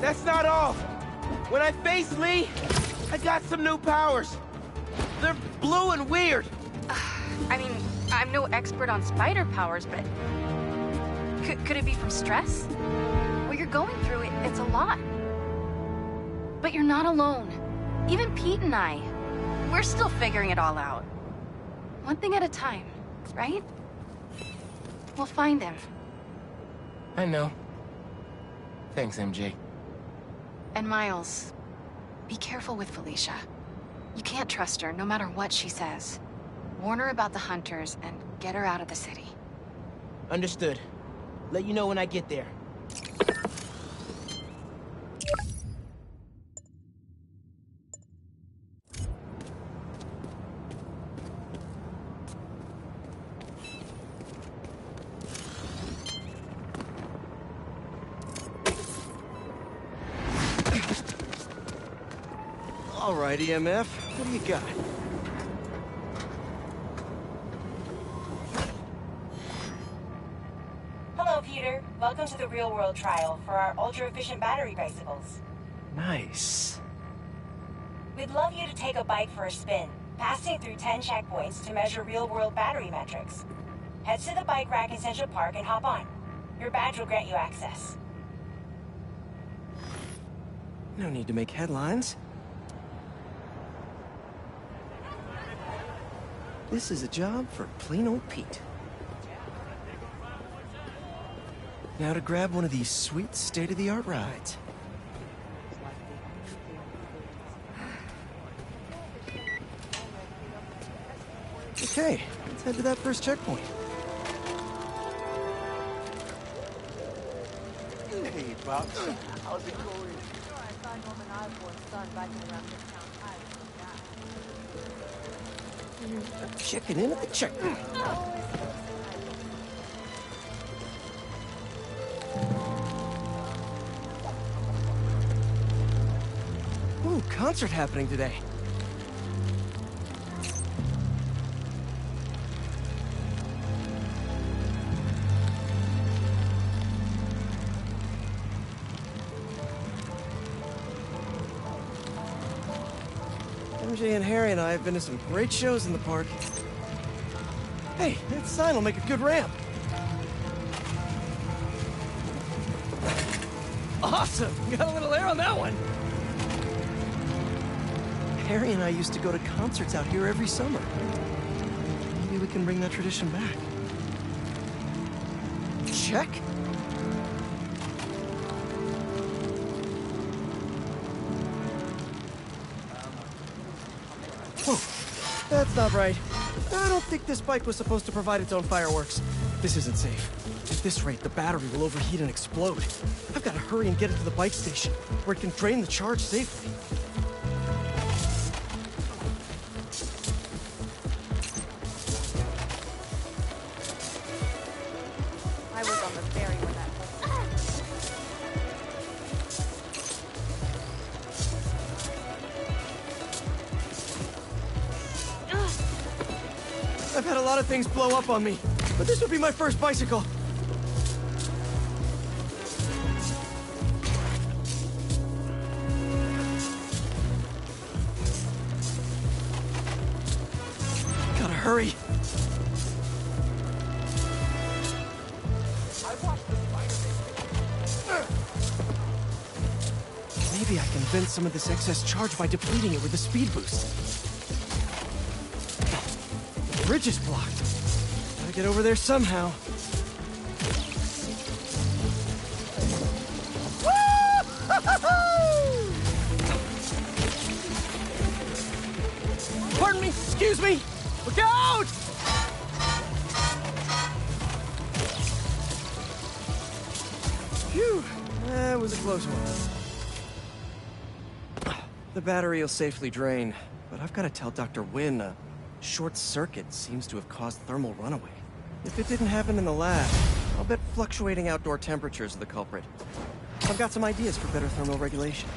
That's not all. When I face Lee, I got some new powers. They're blue and weird. I mean, I'm no expert on spider powers, but... Could it be from stress? What you're going through, it's a lot. But you're not alone. Even Pete and I, we're still figuring it all out. One thing at a time, right? We'll find him. I know. Thanks, MJ. And Miles, be careful with Felicia. You can't trust her, no matter what she says. Warn her about the Hunters and get her out of the city. Understood. Let you know when I get there. All right, EMF, what do you got? Hello, Peter. Welcome to the real-world trial for our ultra-efficient battery bicycles. Nice. We'd love you to take a bike for a spin, passing through 10 checkpoints to measure real-world battery metrics. Head to the bike rack in Central Park and hop on. Your badge will grant you access. No need to make headlines. This is a job for plain old Pete. Now to grab one of these sweet state-of-the-art rides. Okay, let's head to that first checkpoint. Hey, Bob. How's it going? Checking in at the checkpoint. Ooh, concert happening today. MJ and Harry and I have been to some great shows in the park. Hey, that sign will make a good ramp. Awesome! Got a little air on that one. Harry and I used to go to concerts out here every summer. Maybe we can bring that tradition back. Check. Whoa, that's not right. I don't think this bike was supposed to provide its own fireworks. This isn't safe. At this rate, the battery will overheat and explode. I've got to hurry and get it to the bike station, where it can drain the charge safely. I was on the ferry when that I've had a lot of things blow up on me, but this would be my first bicycle. Gotta hurry. Maybe I can vent some of this excess charge by depleting it with a speed boost. The bridge is blocked. Gotta get over there somehow. Pardon me, excuse me! Look out! Phew, that was a close one. The battery will safely drain, but I've got to tell Dr. Wynn a short circuit seems to have caused thermal runaway. If it didn't happen in the lab, I'll bet fluctuating outdoor temperatures are the culprit. I've got some ideas for better thermal regulation.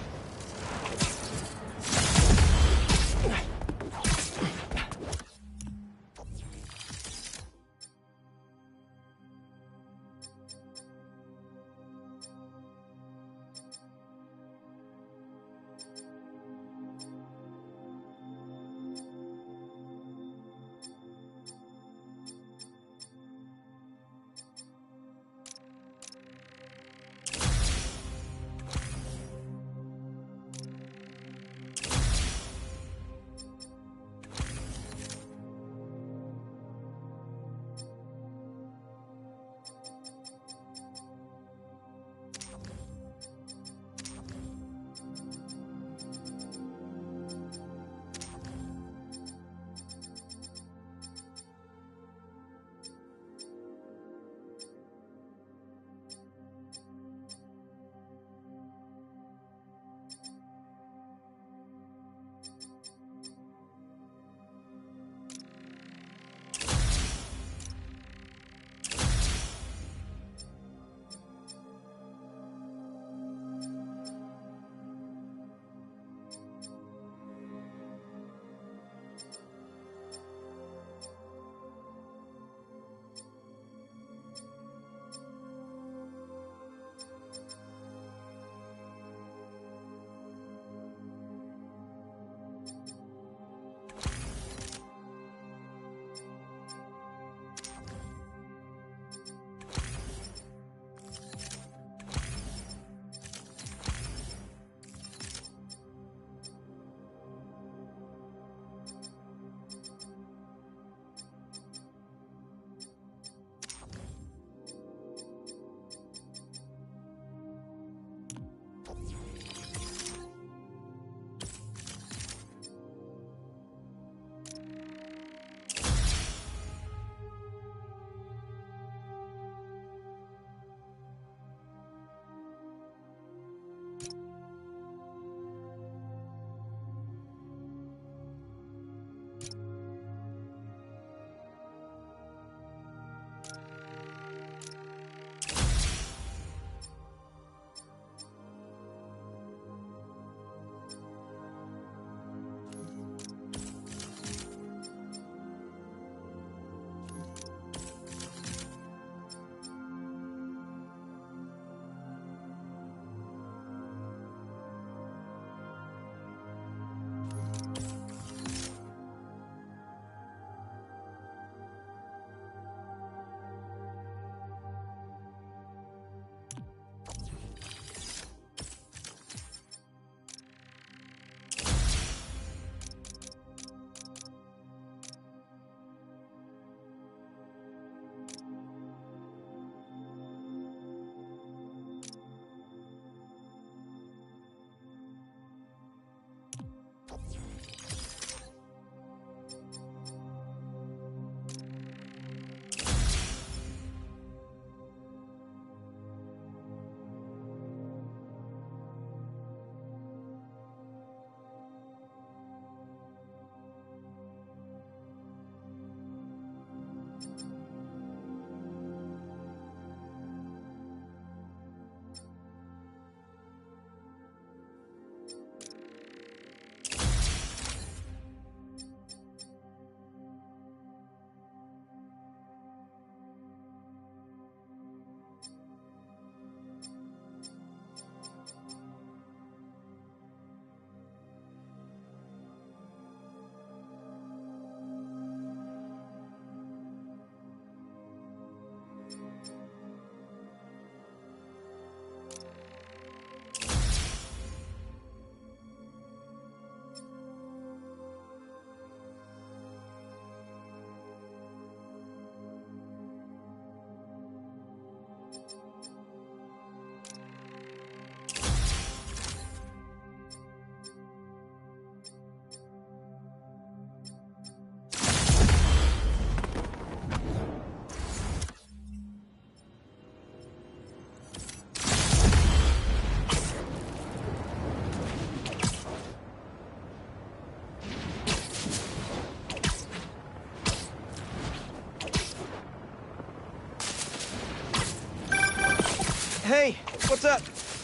Hey, what's up?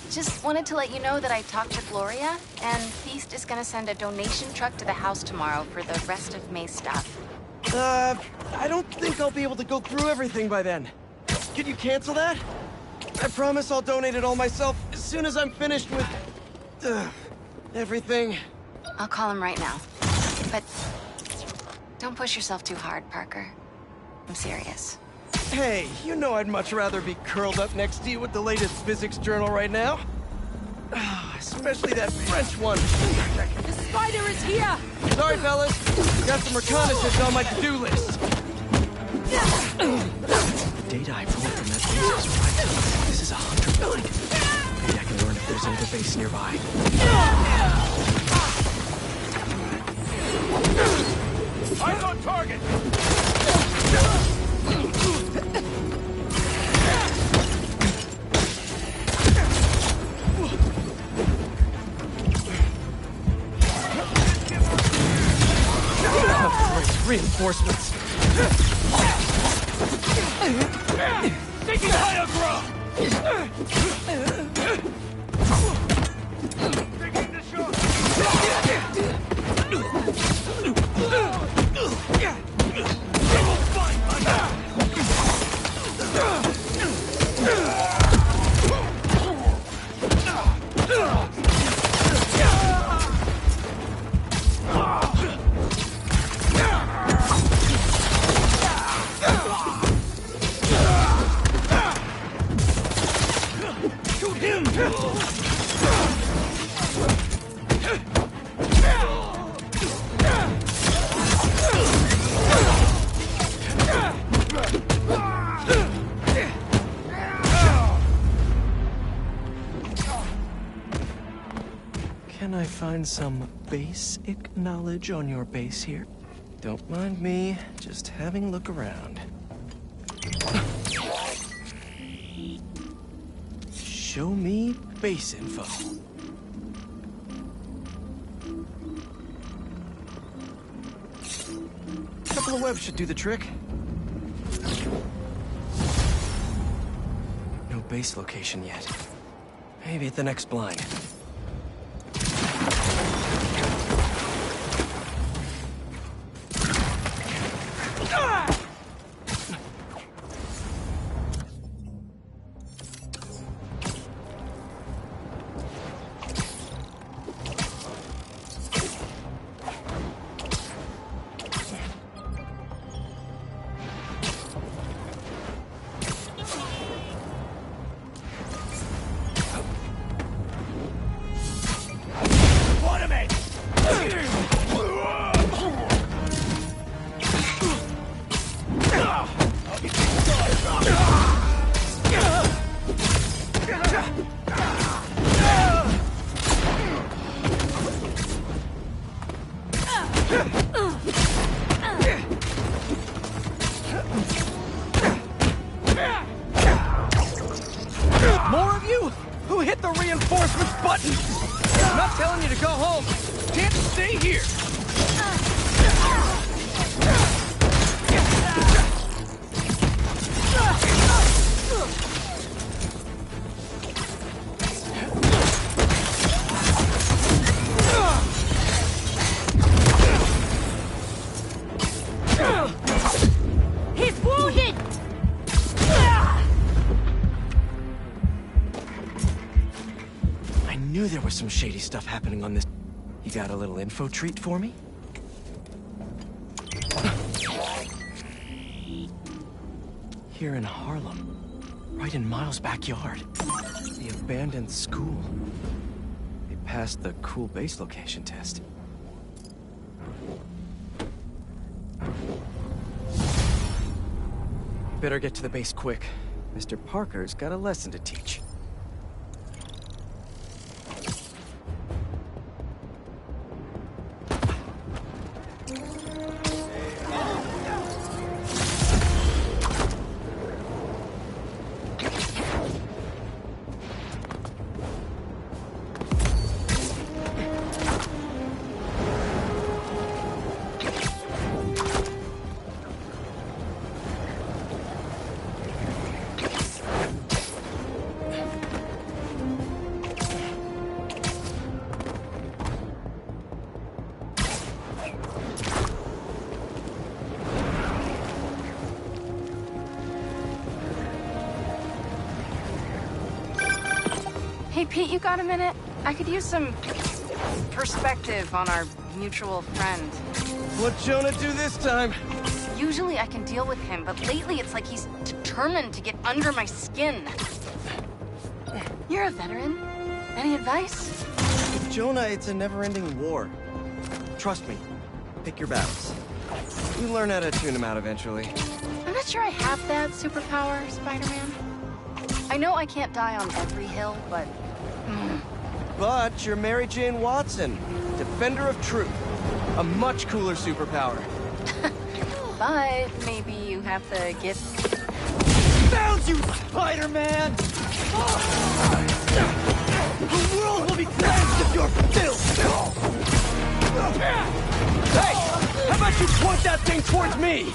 Just wanted to let you know that I talked to Gloria, and Feast is gonna send a donation truck to the house tomorrow for the rest of May's stuff. I don't think I'll be able to go through everything by then. Could you cancel that? I promise I'll donate it all myself as soon as I'm finished with... everything. I'll call him right now. But don't push yourself too hard, Parker. I'm serious. Hey, you know I'd much rather be curled up next to you with the latest physics journal right now. Especially that French one. The spider is here! Sorry, fellas. Got some reconnaissance on my to-do list. The data I pulled from that base was right. This is a hunter blind. Maybe I can learn if there's another base nearby. Eyes on target! Reinforcements. Taking higher ground! Taking the shot! Can I find some basic knowledge on your base here? Don't mind me, just having a look around. Show me base info. Couple of webs should do the trick. No base location yet. Maybe at the next blind. More of you? Who hit the reinforcements button? I'm not telling you to go home. Can't stay here. He's wounded! I knew there was some shady stuff happening on this. You got a little info treat for me? Here in Harlem, right in Miles' backyard. The abandoned school. They passed the cool base location test. Better get to the base quick. Mr. Parker's got a lesson to teach. Hey, Pete, you got a minute? I could use some perspective on our mutual friend. What'd Jonah do this time? Usually I can deal with him, but lately it's like he's determined to get under my skin. You're a veteran. Any advice? With Jonah, it's a never-ending war. Trust me. Pick your battles. You learn how to tune him out eventually. I'm not sure I have that superpower, Spider-Man. I know I can't die on every hill, but... But you're Mary Jane Watson, defender of truth. A much cooler superpower. But maybe you have the gift. Found you, Spider-Man! The world will be cleansed of your filth! Hey! How about you point that thing towards me?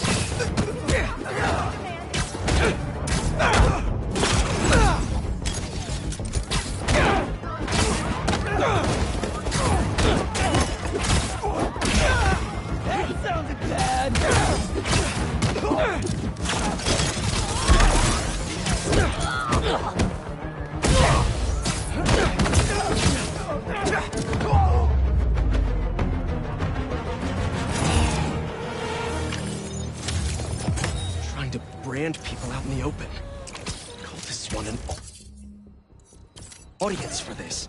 That sounded bad! Trying to brand people out in the open. Cultists want an audience for this.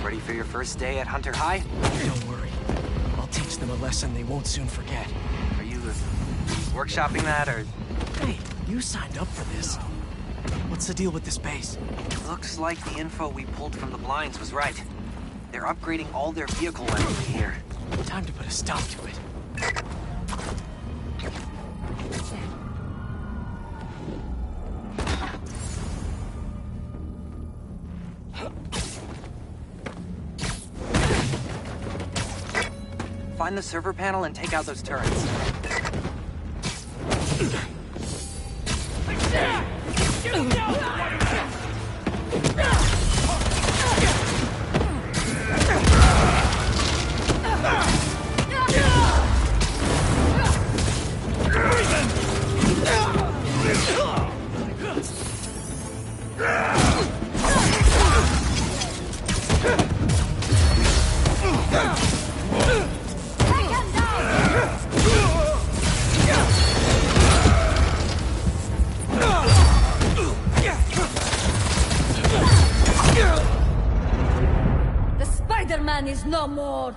Ready for your first day at Hunter High? Don't worry. I'll teach them a lesson they won't soon forget. Are you workshopping that, or...? Hey, you signed up for this. What's the deal with this base? Looks like the info we pulled from the blinds was right. They're upgrading all their vehicle weaponry here. Time to put a stop to it. Find the server panel and take out those turrets. The Spider-Man is no more!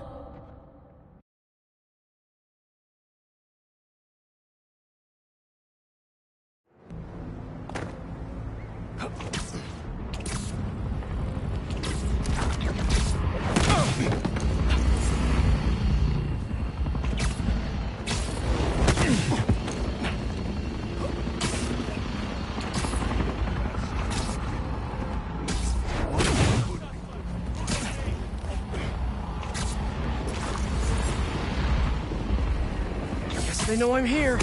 They know I'm here.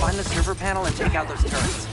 Find the server panel and take out those turrets.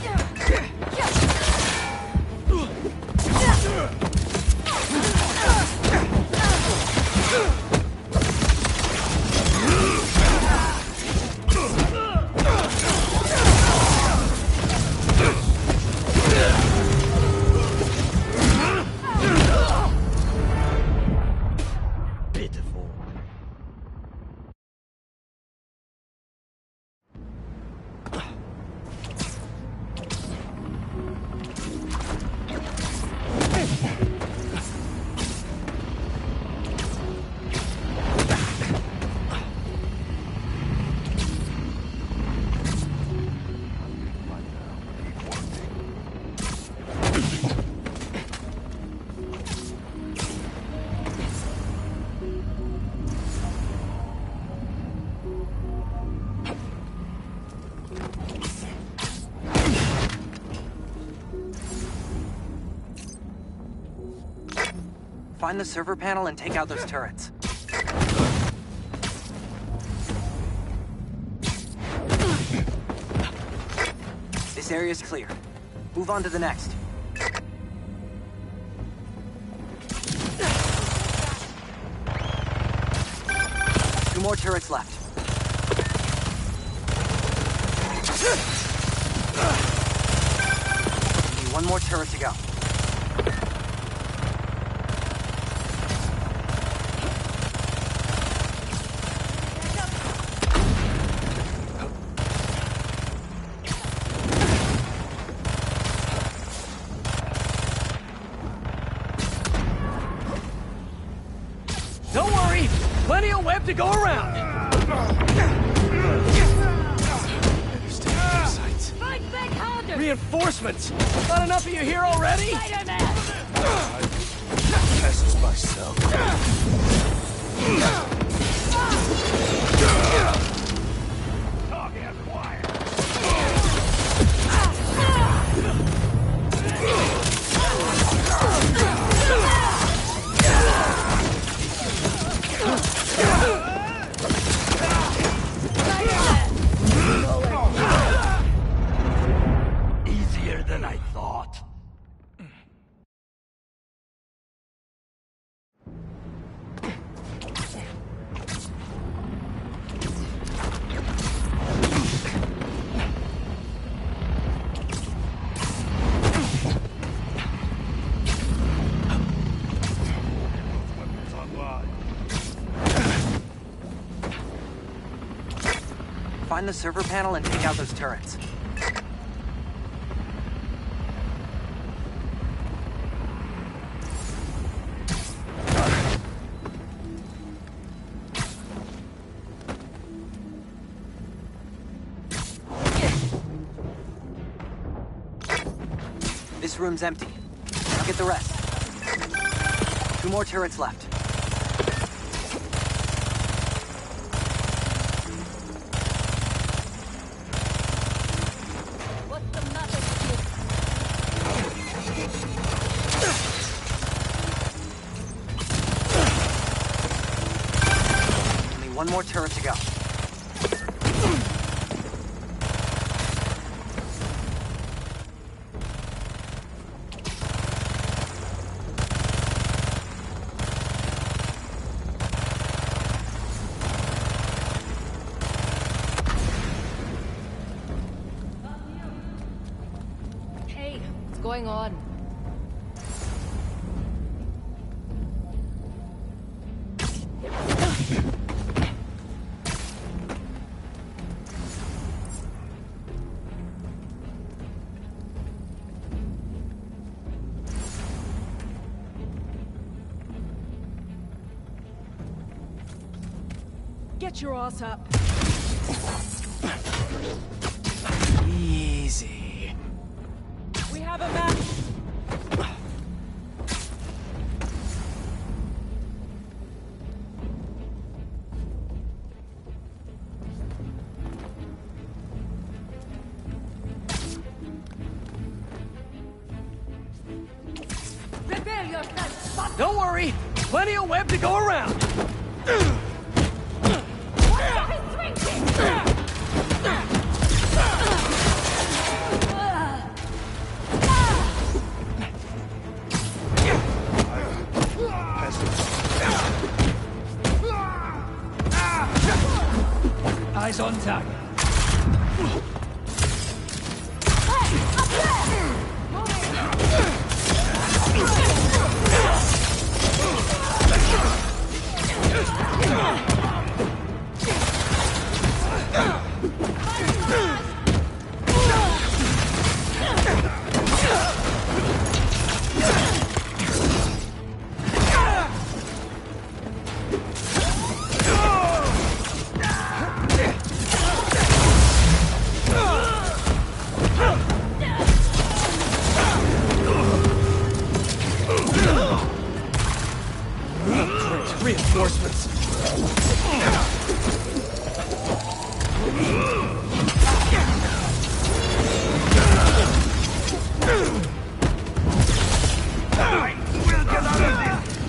Find the server panel and take out those turrets. This area's clear. Move on to the next. Two more turrets left. Only one more turret to go. Don't worry, plenty of web to go around. Fight back harder! Reinforcements! Not enough of you here already? Spider-Man! Test myself. Target acquired. Easier than I thought. Find the server panel and take out those turrets. This room's empty. Now get the rest. Two more turrets left. What's the matter with you? Only one more turret to go. Hey, what's going on? Get your ass up. Easy. We have a map. Prepare yourself! Don't worry, plenty of web to go around. Eyes on target. Reinforcements. We'll get out of this.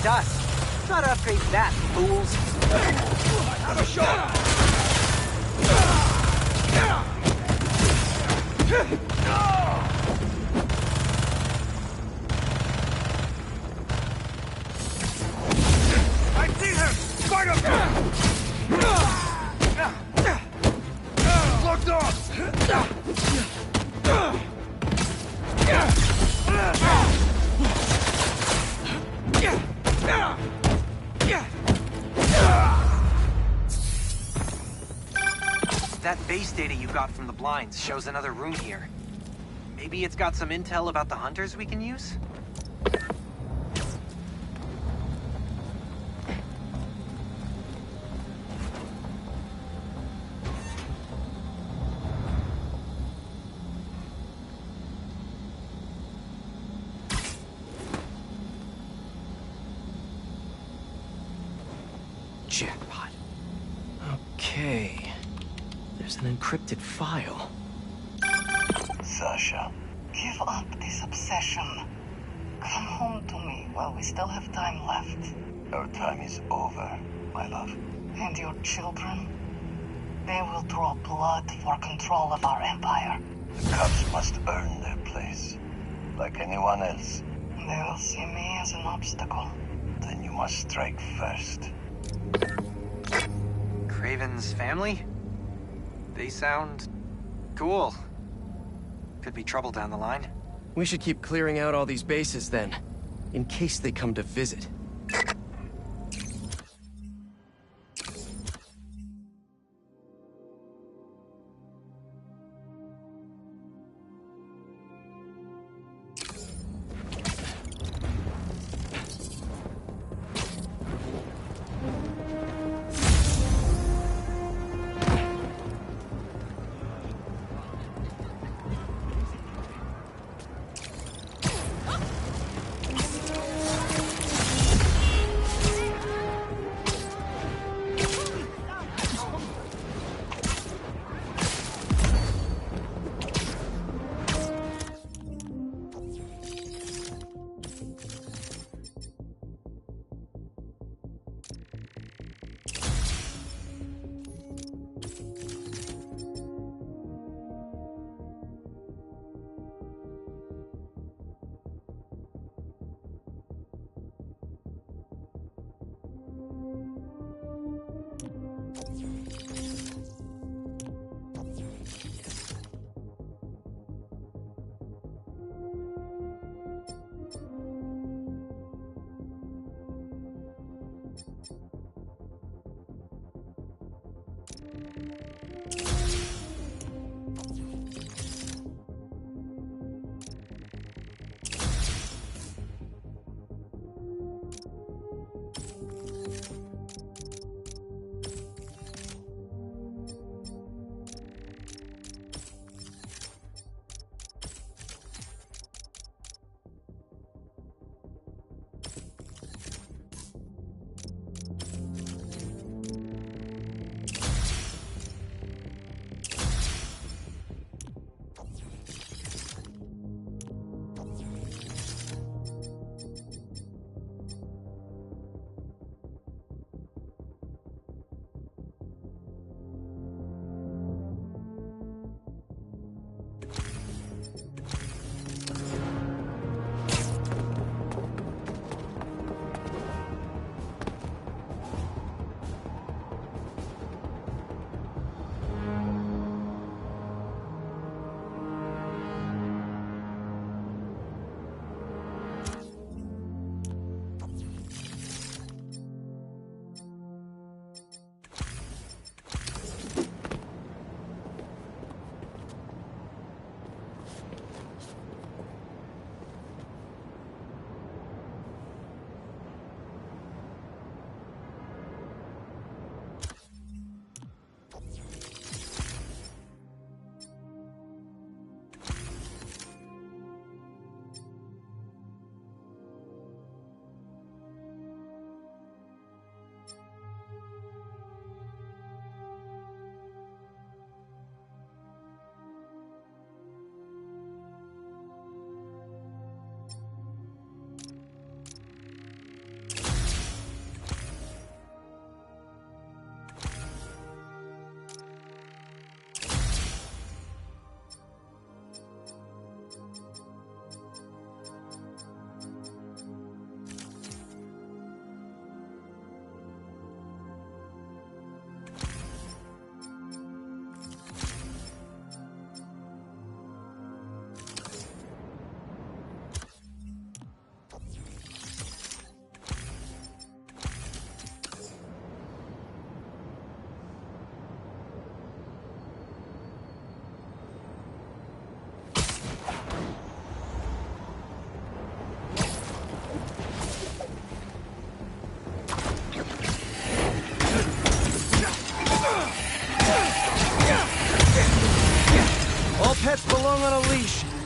dust. Try to upgrade that, fools. Have a shot! I see him! Fight him! Locked on! That base data you got from the blinds shows another room here. Maybe it's got some intel about the hunters we can use? Jackpot. Okay. There's an encrypted file. Sasha, give up this obsession. Come home to me while we still have time left. Our time is over, my love. And your children? They will draw blood for control of our empire. The cops must earn their place, like anyone else. They will see me as an obstacle. Then you must strike first. Craven's family? They sound cool. Could be trouble down the line. We should keep clearing out all these bases then, in case they come to visit.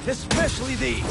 Especially these.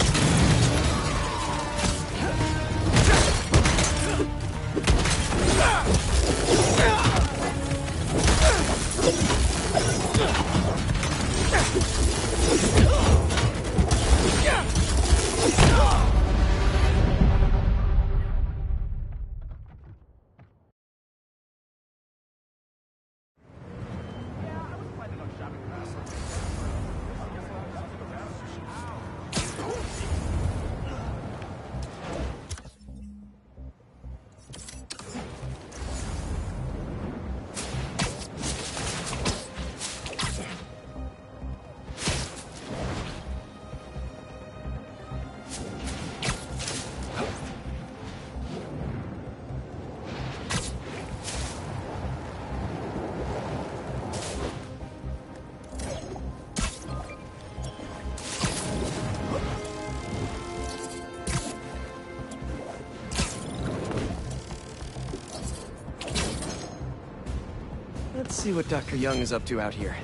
Let's see what Dr. Young is up to out here.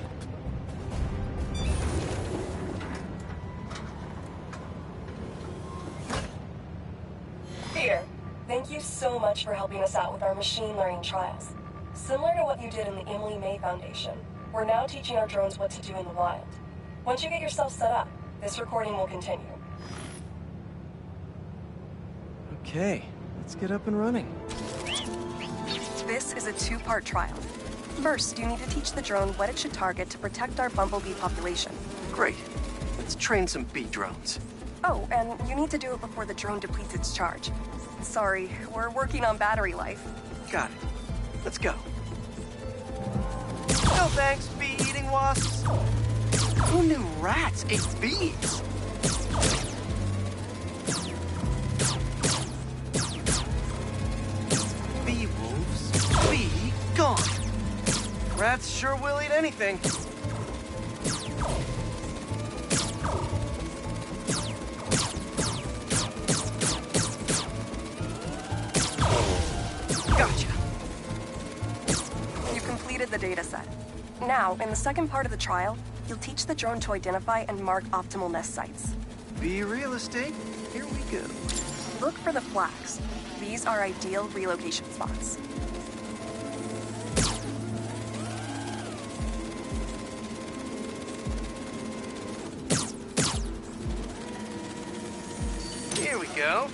Peter, thank you so much for helping us out with our machine learning trials. Similar to what you did in the Emily May Foundation, we're now teaching our drones what to do in the wild. Once you get yourself set up, this recording will continue. Okay, let's get up and running. This is a two-part trial. First, you need to teach the drone what it should target to protect our bumblebee population. Great. Let's train some bee drones. Oh, and you need to do it before the drone depletes its charge. Sorry, we're working on battery life. Got it. Let's go. No thanks, bee-eating wasps. Who knew rats ate bees? Bee wolves, bee gone. Rats sure will eat anything. Gotcha. You completed the data set. Now, in the second part of the trial, you'll teach the drone to identify and mark optimal nest sites. Bee real estate, here we go. Look for the flags. These are ideal relocation spots. Here we go.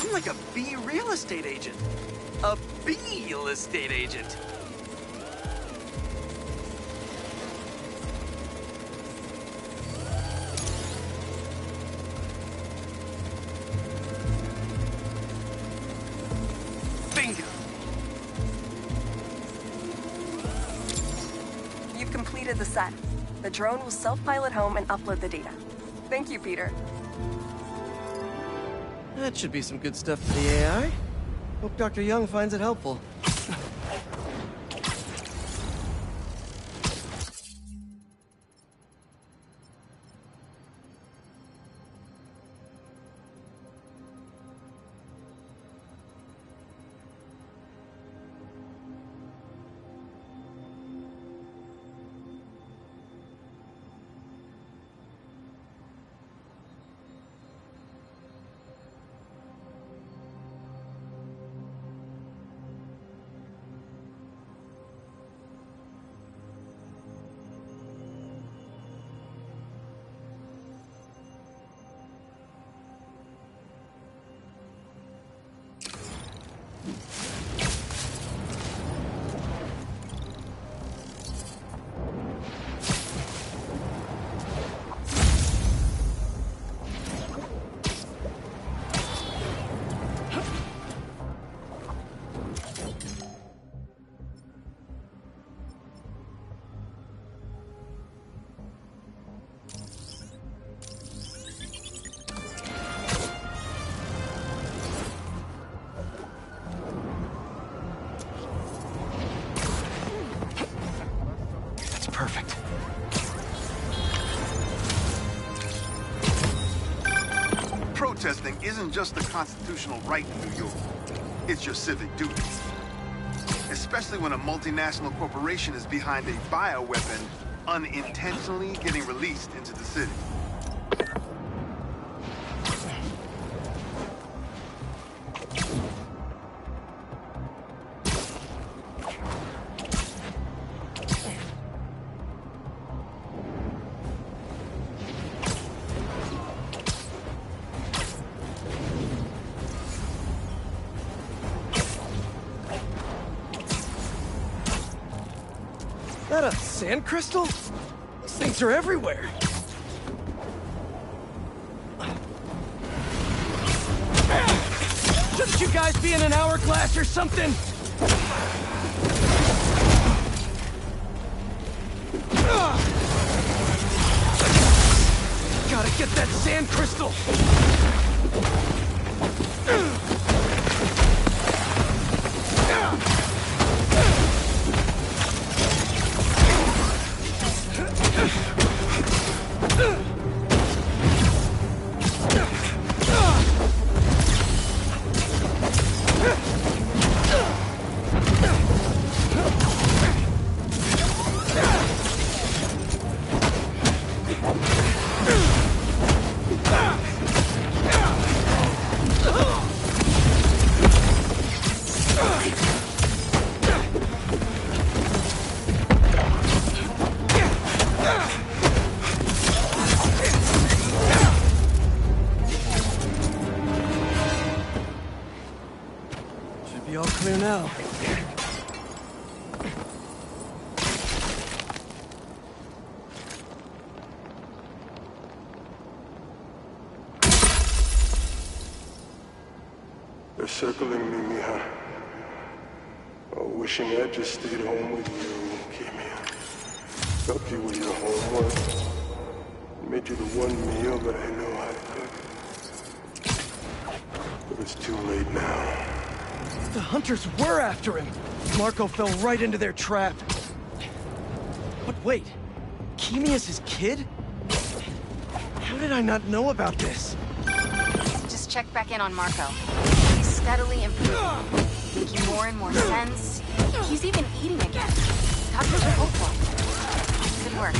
I'm like a bee real estate agent. A bee real estate agent. Bingo. You've completed the set. The drone will self-pilot home and upload the data. Thank you, Peter. That should be some good stuff for the AI. Hope Dr. Young finds it helpful. Perfect. Protesting isn't just a constitutional right in New York. It's your civic duty. Especially when a multinational corporation is behind a bioweapon unintentionally getting released into the city. That a sand crystal? These things are everywhere. Shouldn't you guys be in an hourglass or something? Gotta get that sand crystal! Should be all clear now. They're circling me, Mija. Oh, wishing I just stayed home with you, Kimia. Helped you with your homework. Made you the one meal that I know how to cook. But it's too late now. The hunters were after him! Marco fell right into their trap. But wait, Kimia's his kid? How did I not know about this? Just check back in on Marco. He's steadily improving, making more and more sense. He's even eating again. Doctors are hopeful. Good work.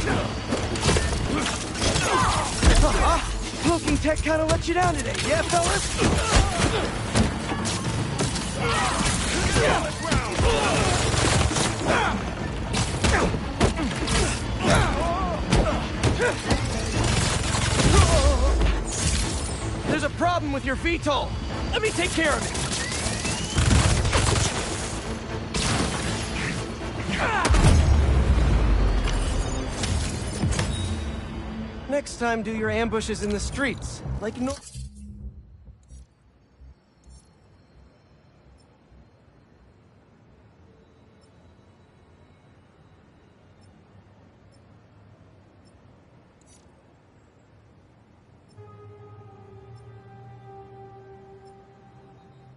Cloaking tech kinda let you down today, yeah, fellas? There's a problem with your VTOL. Let me take care of it. Next time, do your ambushes in the streets, like no...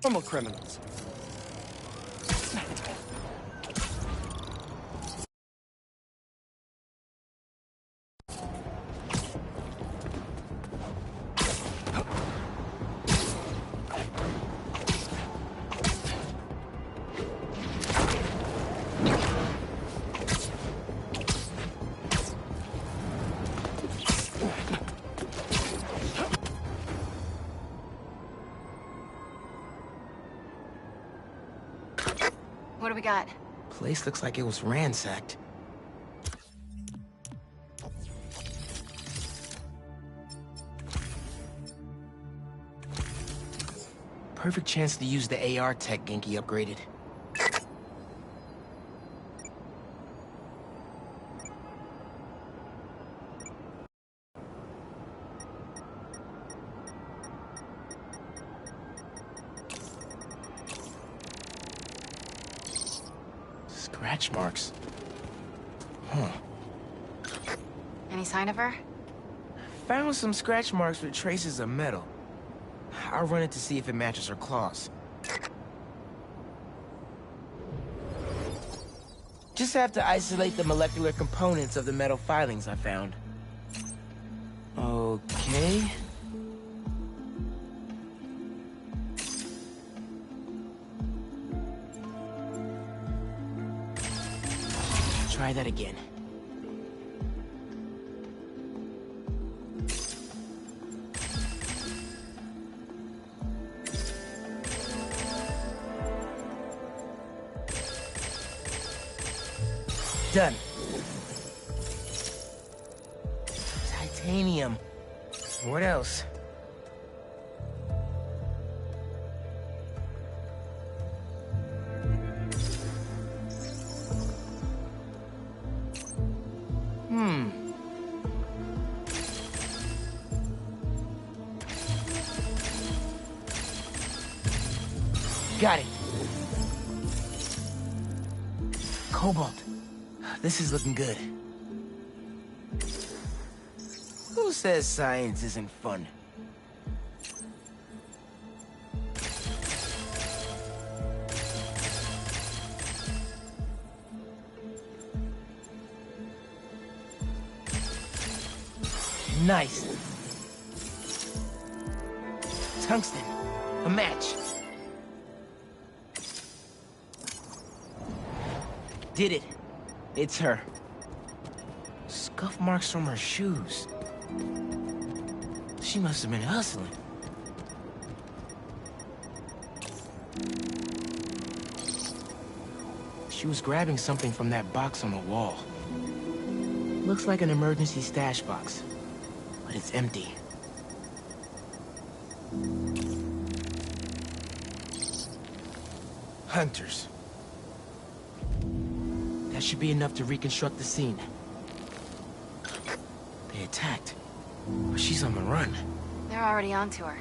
normal criminals. What do we got? Place looks like it was ransacked. Perfect chance to use the AR tech Genki upgraded. Scratch marks. Huh. Any sign of her? Found some scratch marks with traces of metal. I'll run it to see if it matches her claws. Just have to isolate the molecular components of the metal filings I found. Okay. Try that again. Done. Titanium. What else? Got it. Cobalt. This is looking good. Who says science isn't fun? Nice. Tungsten. A match. Did it. It's her. Scuff marks from her shoes. She must have been hustling. She was grabbing something from that box on the wall. Looks like an emergency stash box, but it's empty. Hunters. That should be enough to reconstruct the scene. They attacked, but she's on the run. They're already onto her.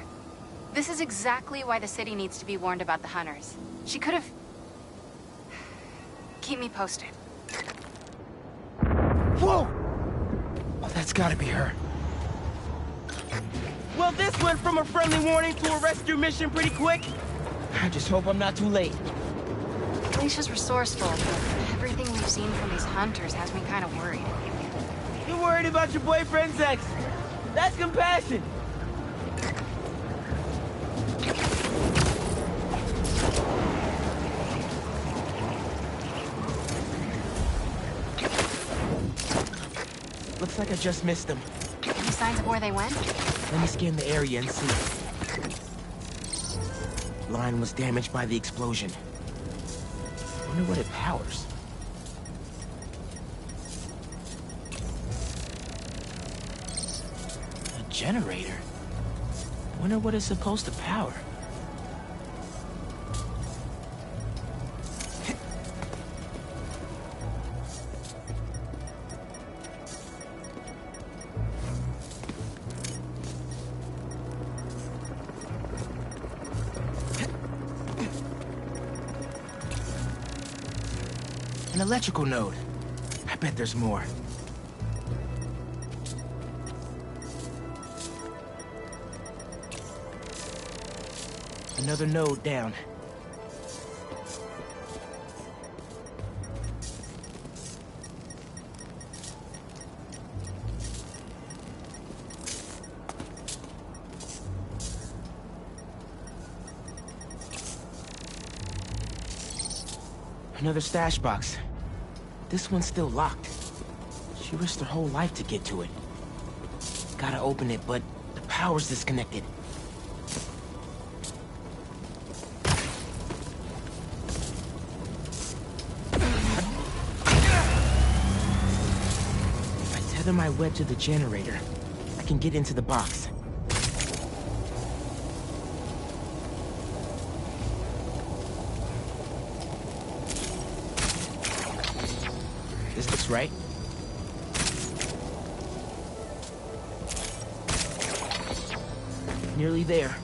This is exactly why the city needs to be warned about the hunters. She could have... Keep me posted. Whoa! Oh, that's gotta be her. Well, this went from a friendly warning to a rescue mission pretty quick. I just hope I'm not too late. Alicia's resourceful, but everything we've seen from these hunters has me kind of worried. You're worried about your boyfriend's ex. That's compassion. Looks like I just missed them. Any signs of where they went? Let me scan the area and see. Line was damaged by the explosion. Wonder what it powers. A generator? Wonder what it's supposed to power. An electrical node. I bet there's more. Another node down. Another stash box. This one's still locked. She risked her whole life to get to it. Gotta open it, but the power's disconnected. If I tether my web to the generator, I can get into the box. This looks right. Nearly there.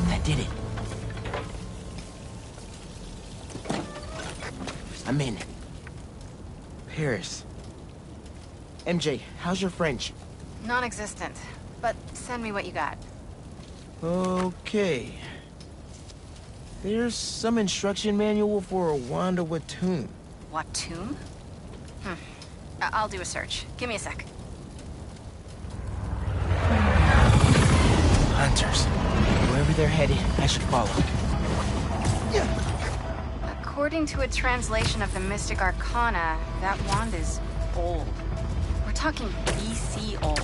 That did it. I'm in. Paris. MJ, how's your French? Non-existent, but send me what you got. Okay. There's some instruction manual for a Wanda Watoon. Watoon? I'll do a search. Give me a sec. hunters. Wherever they're headed, I should follow. According to a translation of the Mystic Arcana, that wand is old. We're talking BC old.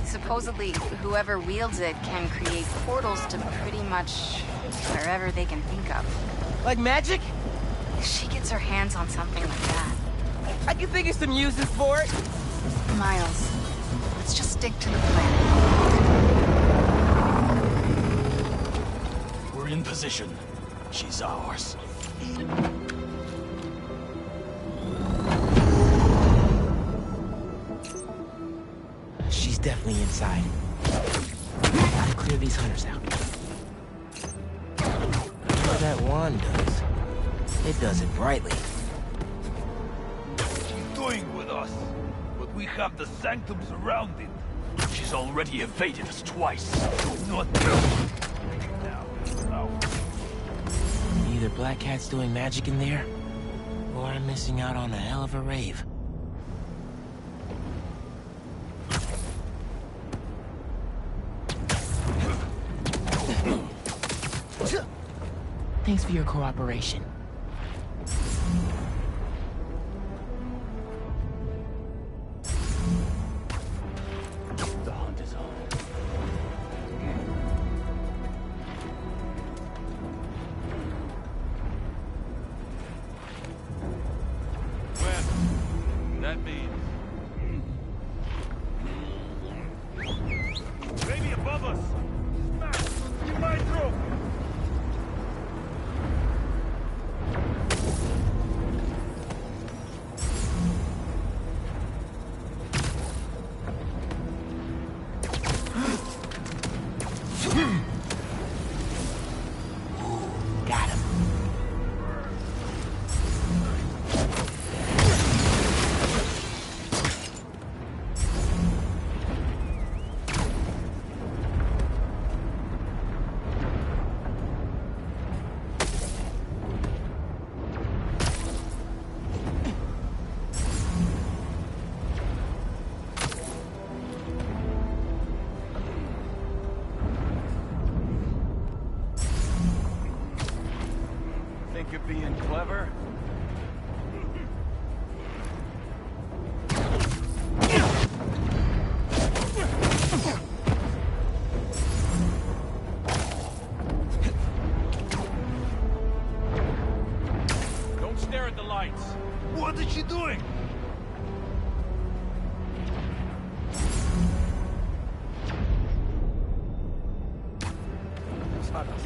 Supposedly, whoever wields it can create portals to pretty much wherever they can think of. Like magic? If she gets her hands on something like that. I can think of some uses for it. Miles, let's just stick to the plan. We're in position. She's ours. She's definitely inside. Gotta clear these hunters out. What that wand does, it does it brightly. She's toying with us, but we have the sanctum surrounded. She's already evaded us twice. Not now. Either Black Cat's doing magic in there, or I'm missing out on a hell of a rave. Thanks for your cooperation. The hunt is on. When? That means... Maybe above us! Smash! Playtrough! Got him. Think you're being clever? Don't stare at the lights. What is she doing? It's not us.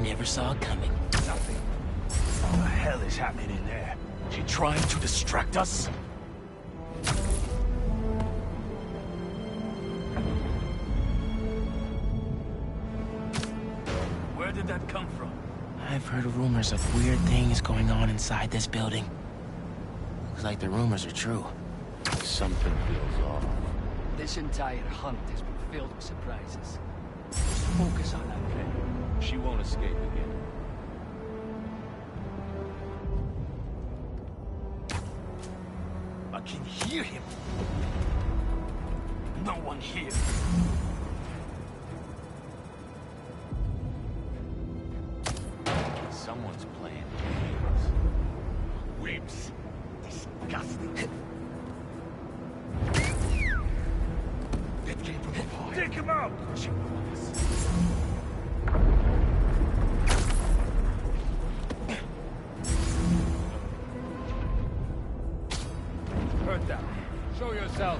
Never saw it coming. Nothing. What the hell is happening in there? She trying to distract us? Where did that come from? I've heard rumors of weird things going on inside this building. Looks like the rumors are true. Something feels off. This entire hunt has been filled with surprises. Just focus on that thing. She won't escape again. I can hear him. No one here. Someone's playing games. Wimps. Disgusting. That came from behind. Take him out! Hurt them. Show yourself.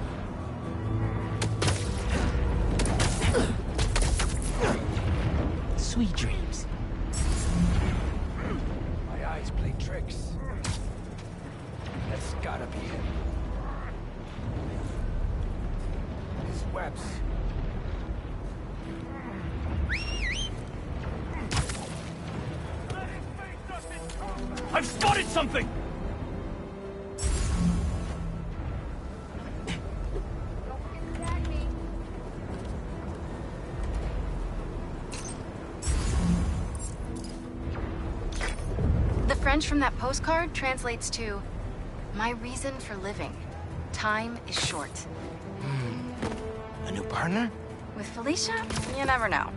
Sweet dreams. My eyes play tricks. That's gotta be him. His webs. I've spotted something! The French from that postcard translates to, my reason for living. Time is short. A new partner? With Felicia, you never know.